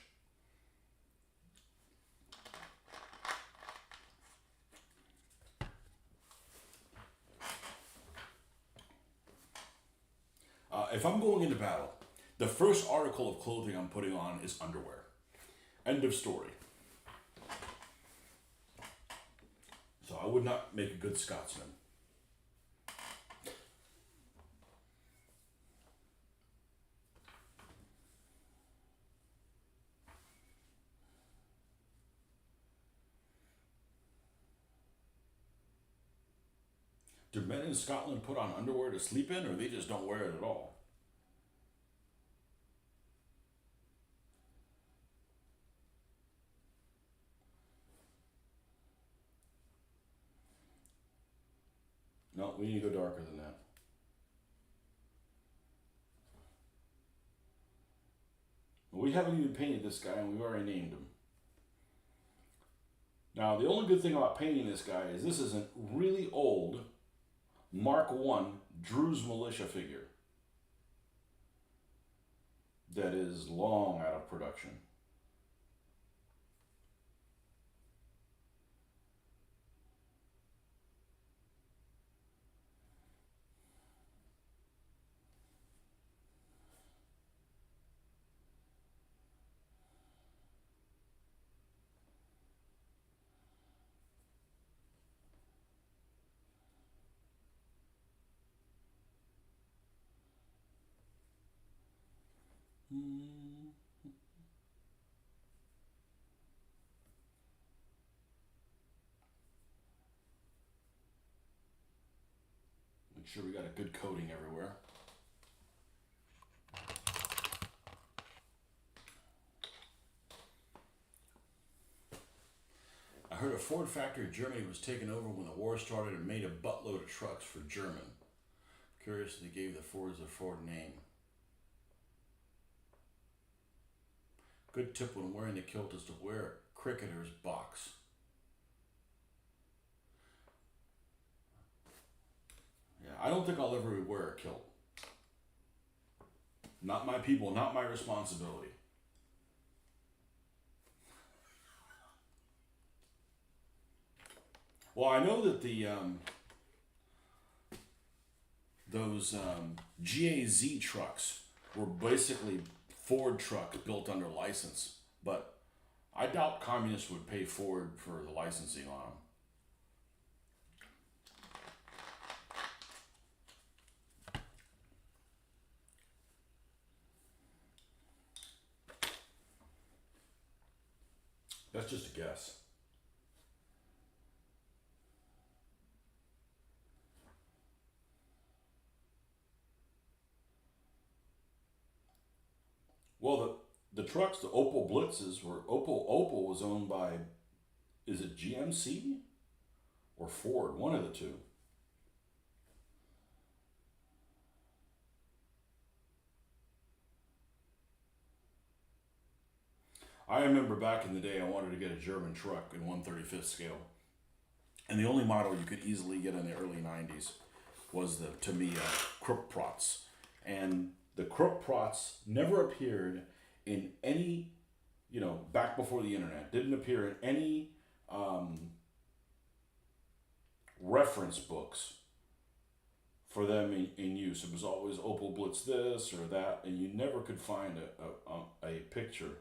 If I'm going into battle, the first article of clothing I'm putting on is underwear. End of story. So I would not make a good Scotsman. Do men in Scotland put on underwear to sleep in, or they just don't wear it at all? No, we need to go darker than that. We haven't even painted this guy, and we've already named him. Now, the only good thing about painting this guy is this is a really old Mark I Drew's Militia figure that is long out of production. Make sure we got a good coating everywhere. I heard a Ford factory in Germany was taken over when the war started and made a buttload of trucks for German. Curious they gave the Fords the Ford name. Good tip when wearing the kilt is to wear a cricketer's box. Yeah, I don't think I'll ever wear a kilt. Not my people, not my responsibility. Well, I know that those GAZ trucks were basically Ford trucks built under license, but I doubt communists would pay Ford for the licensing on them. That's just a guess. Well, the trucks, the Opel Blitzes, were Opel was owned by, is it GMC or Ford? One of the two. I remember back in the day, I wanted to get a German truck in 1/35th scale, and the only model you could easily get in the early '90s was the Tamiya Kruppprotz, and the Kruppprotz never appeared in any, back before the internet, didn't appear in any reference books for them in use. It was always Opel Blitz this or that, and you never could find a picture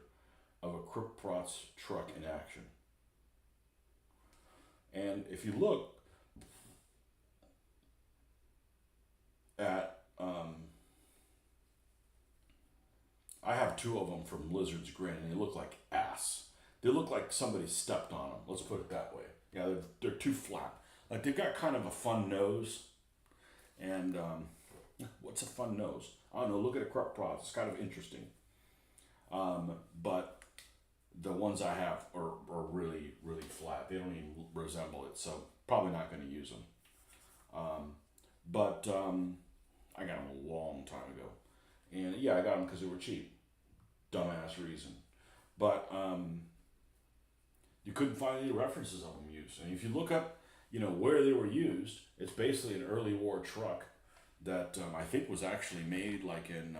of a Kruppprotz truck in action. And if you look at, I have two of them from Lizard's Grin, and they look like ass. They look like somebody stepped on them. Let's put it that way. Yeah, they're too flat. Like they've got kind of a fun nose, and what's a fun nose? I don't know. Look at a Kruppprotz. It's kind of interesting. But the ones I have are really, really flat. They don't even resemble it, so probably not going to use them. But I got them a long time ago. And yeah, I got them because they were cheap. Dumbass reason. But you couldn't find any references of them used. And if you look up, where they were used, it's basically an early war truck that I think was actually made like in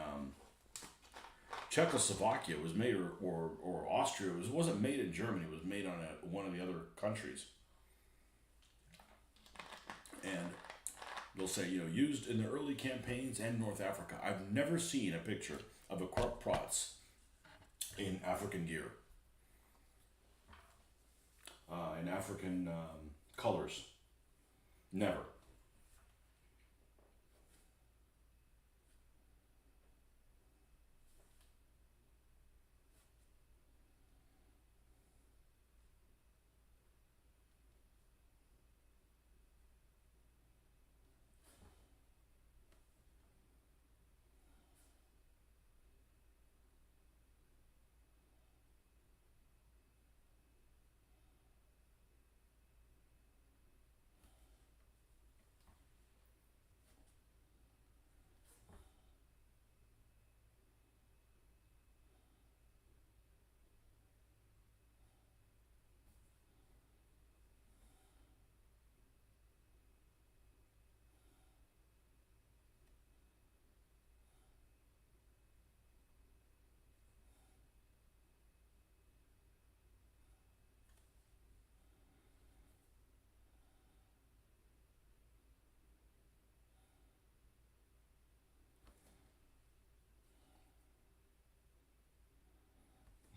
Czechoslovakia. It was made, or Austria. It wasn't made in Germany. It was made on one of the other countries. And they'll say, used in the early campaigns and North Africa. I've never seen a picture of a Kruppprotz in African gear, in African colors. Never.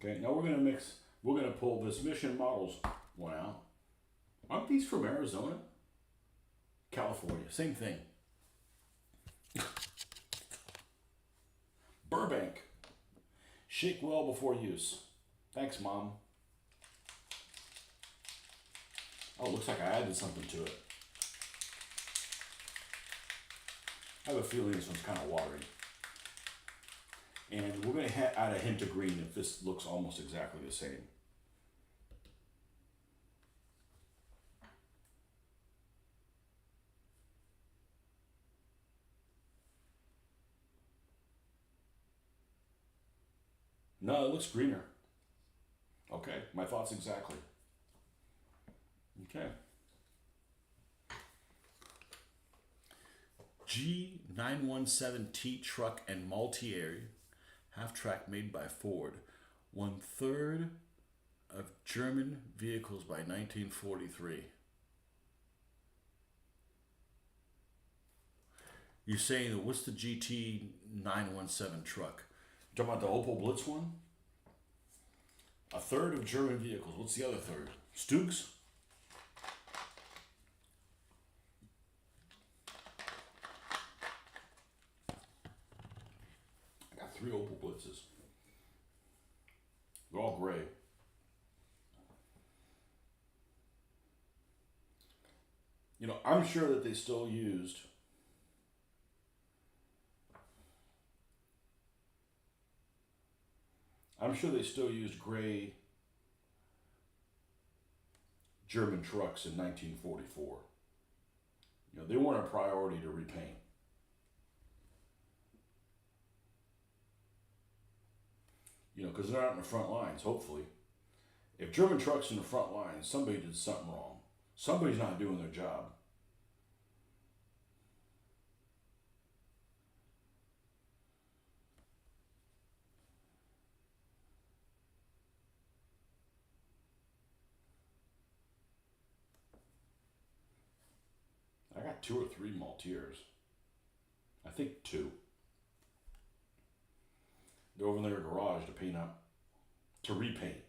Okay, now we're gonna pull this Mission Models one out. Aren't these from Arizona? California, same thing. Burbank. Shake well before use. Thanks, Mom. Oh, it looks like I added something to it. I have a feeling this one's kind of watery. And we're going to add a hint of green if this looks almost exactly the same. No, it looks greener. Okay, my thoughts exactly. Okay. G917T truck and multi-area half-track made by Ford. 1/3 of German vehicles by 1943. You're saying that what's the GT917 truck? You talking about the Opel Blitz one? 1/3 of German vehicles. What's the other third? Stugs? I got 3 Opel Blitzes. They're all gray. You know, I'm sure that they still used gray German trucks in 1944. You know, they weren't a priority to repaint. You know, because they're not in the front lines, hopefully. If German trucks in the front lines, somebody did something wrong. Somebody's not doing their job. I got 2 or 3 Malteers. I think 2. They're over in their garage to paint up, to repaint.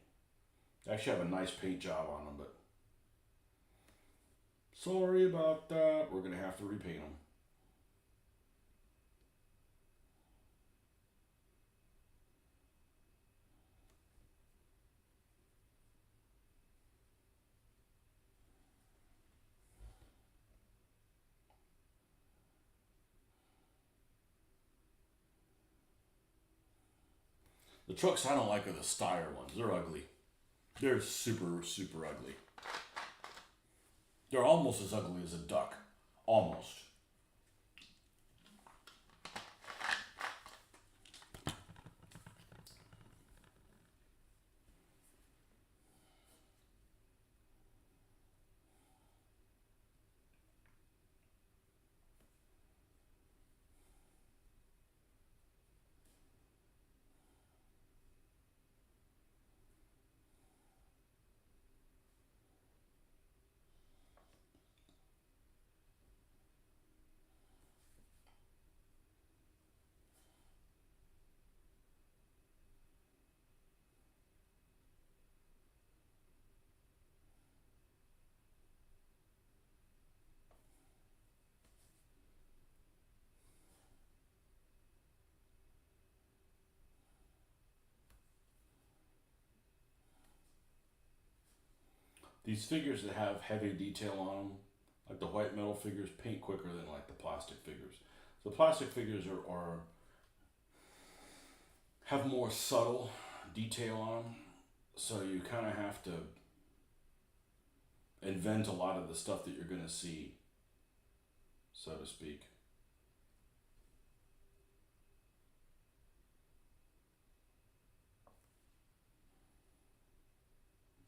They actually have a nice paint job on them, but sorry about that. We're going to have to repaint them. The trucks I don't like are the Steyr ones. They're ugly. They're super, super ugly. They're almost as ugly as a duck. Almost. These figures that have heavy detail on them, like the white metal figures, paint quicker than like the plastic figures. So plastic figures are have more subtle detail on them, so you kind of have to invent a lot of the stuff that you're going to see, so to speak.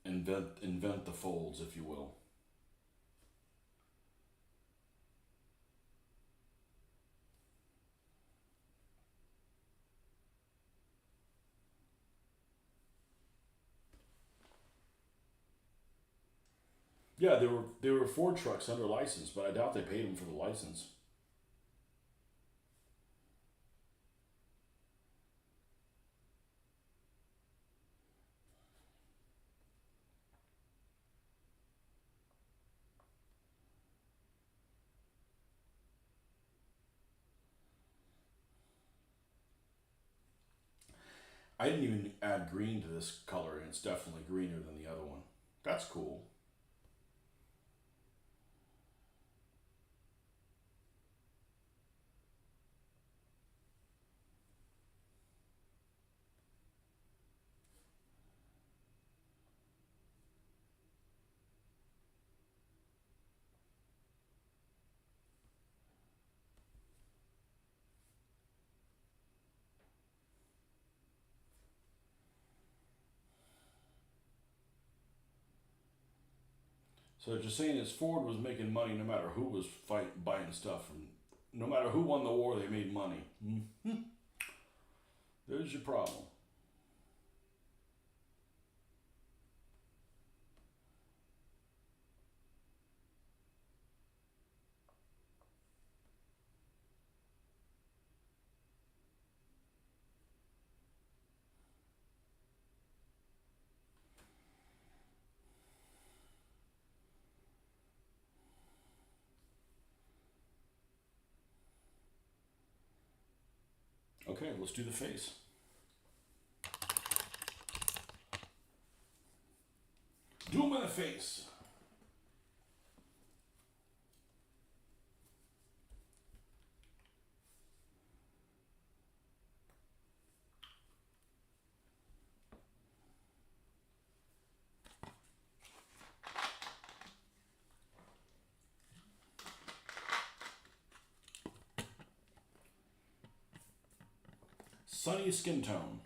Invent the folds, if you will. Yeah, they were Ford trucks under license, but I doubt they paid them for the license. I didn't even add green to this color, and it's definitely greener than the other one. That's cool. So what you're saying is Ford was making money no matter who was buying stuff, and no matter who won the war, they made money. There's your problem. Okay, let's do the face. Do them in the face. Sunny skin tone.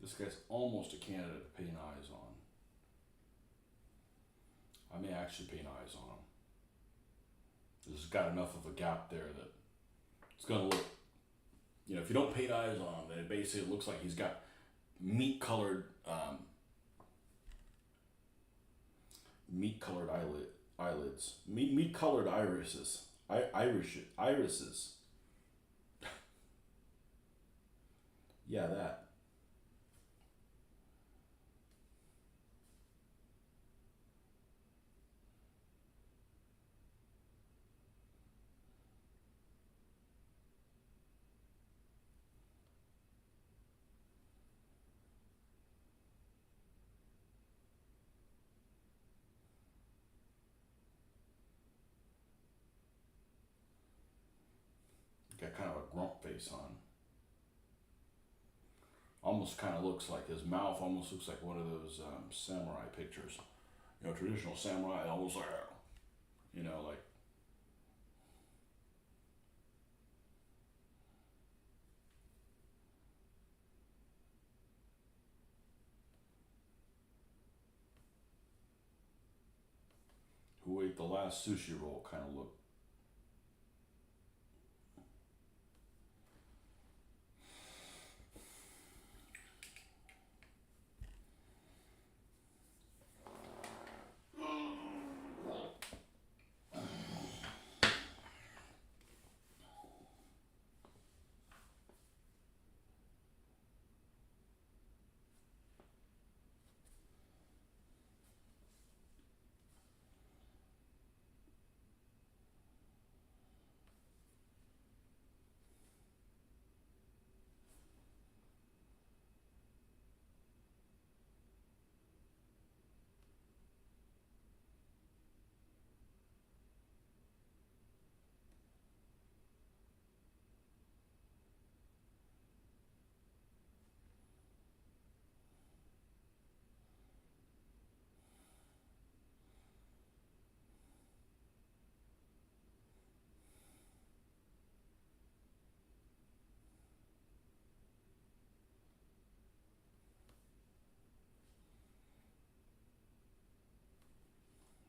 This guy's almost a candidate to paint eyes on. I may actually paint eyes on him. This has got enough of a gap there that it's gonna look, if you don't paint eyes on him, then it basically looks like he's got meat colored eyelids, meat colored irises. Yeah, that. Got kind of a grump face on. Almost kind of looks like his mouth almost looks like one of those samurai pictures. You know, traditional samurai, almost like, you know, like who ate the last sushi roll kind of look.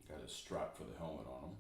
Got his strap for the helmet on him.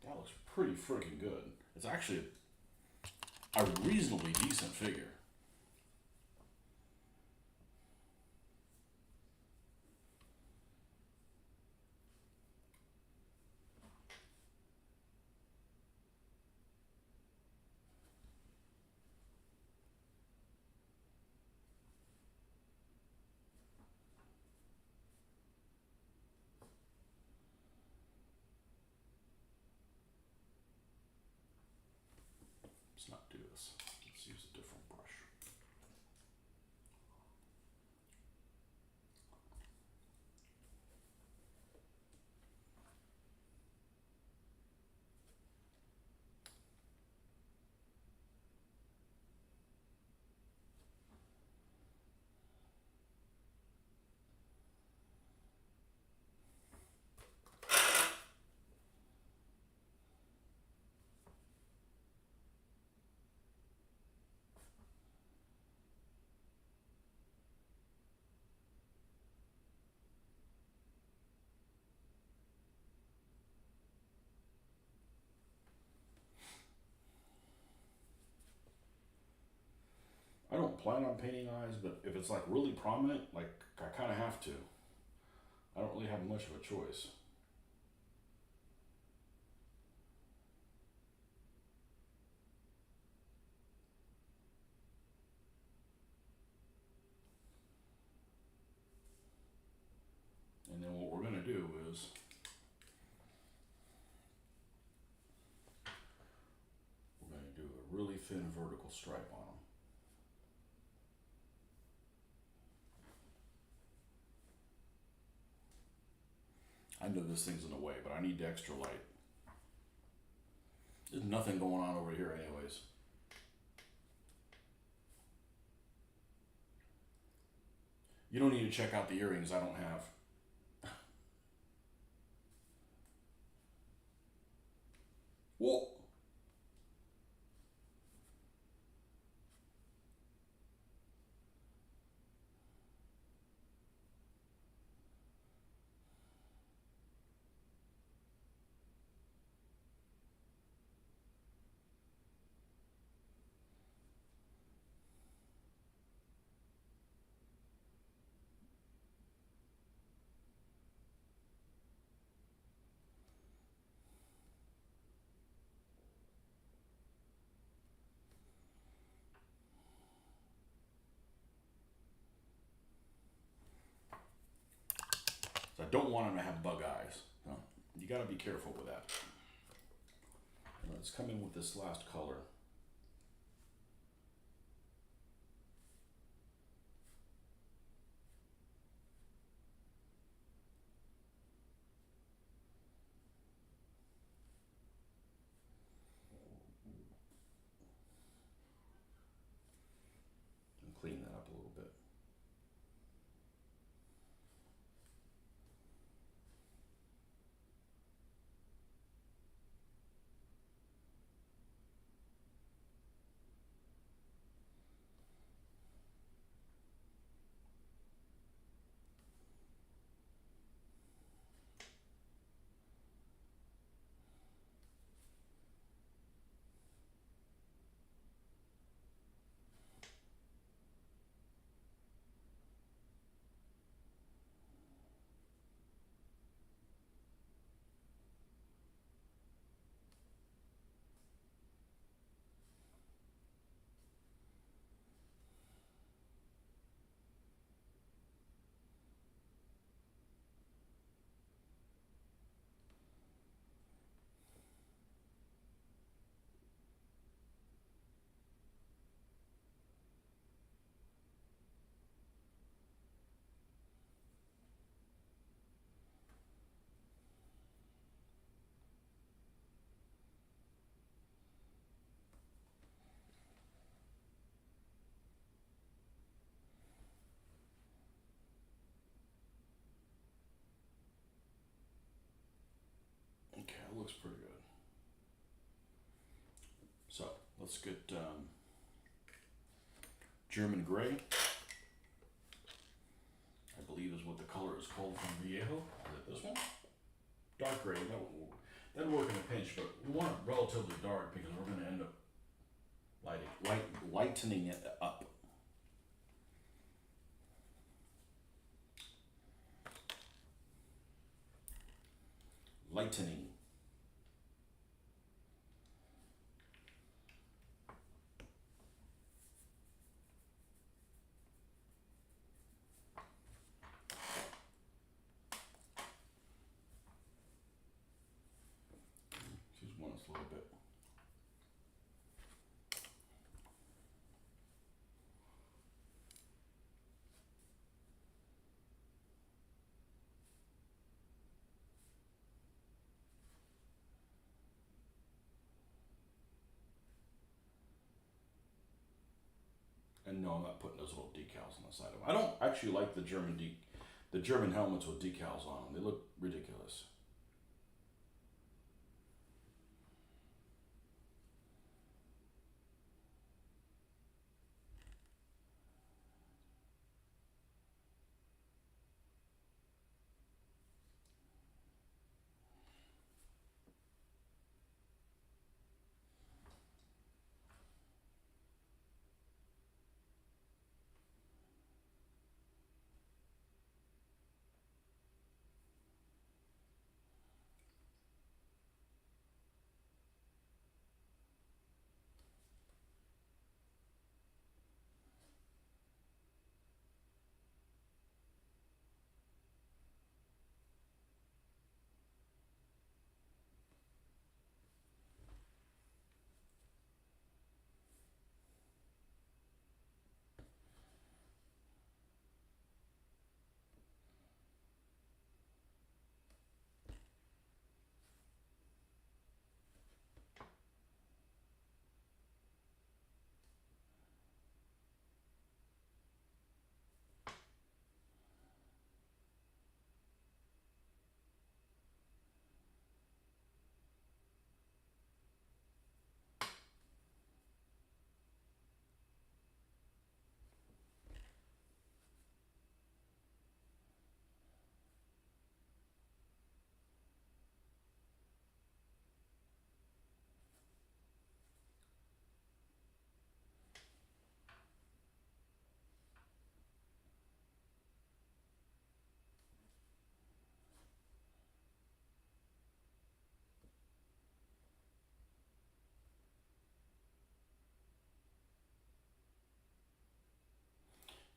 That looks pretty freaking good. It's actually a reasonably decent figure. Let's not do this. Let's use a different brush. I don't plan on painting eyes, but if it's like really prominent, like I kind of have to. I don't really have much of a choice. And then what we're gonna do is we're gonna do a really thin vertical stripe on them. I know this thing's in the way, but I need the extra light. There's nothing going on over here anyways. You don't need to check out the earrings I don't have. Well, I don't want them to have bug eyes. No, you got to be careful with that. Let's come in with this last color. And clean that up a little bit. Okay, that looks pretty good. So let's get German gray. I believe is what the color is called from Viejo. Is it this one? Dark gray. That'll work in a pinch, but we want it relatively dark because we're going to end up lightening it up. Lightening. Just want us a little bit. And no, I'm not putting those little decals on the side of them. I don't actually like the German helmets with decals on them. They look ridiculous.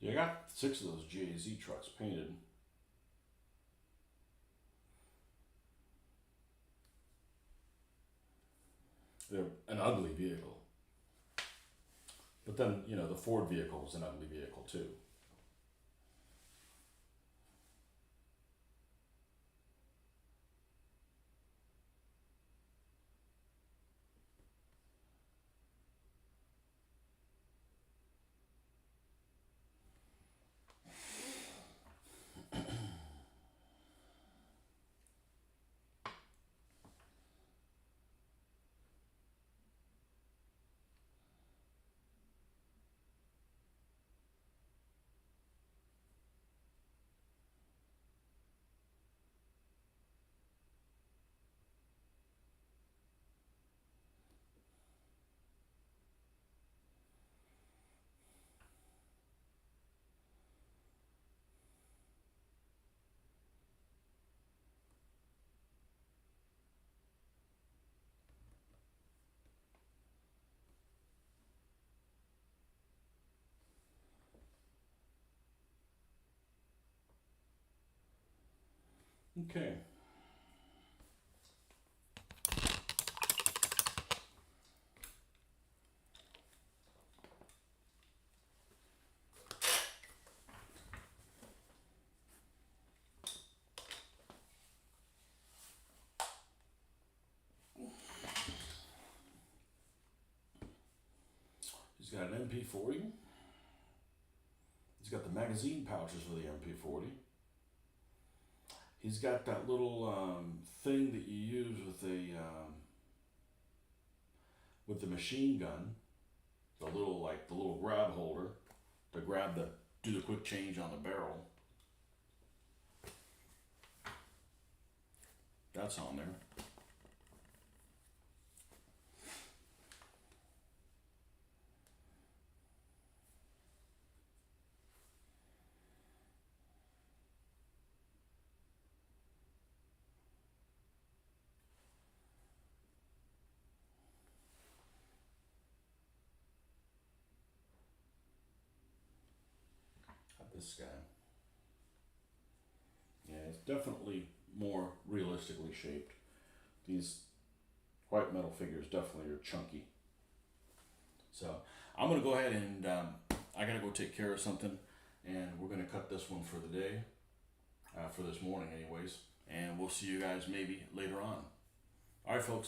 Yeah, I got 6 of those GAZ trucks painted. They're an ugly vehicle. But then, the Ford vehicle is an ugly vehicle too. Okay. He's got an MP40. He's got the magazine pouches for the MP40. He's got that little thing that you use with the machine gun, the little grab holder to do the quick change on the barrel. That's on there. Got this guy. Yeah, it's definitely more realistically shaped. These white metal figures definitely are chunky. So I'm gonna go ahead and I gotta go take care of something, and we're gonna cut this one for the day, for this morning, anyways. And we'll see you guys maybe later on. All right, folks.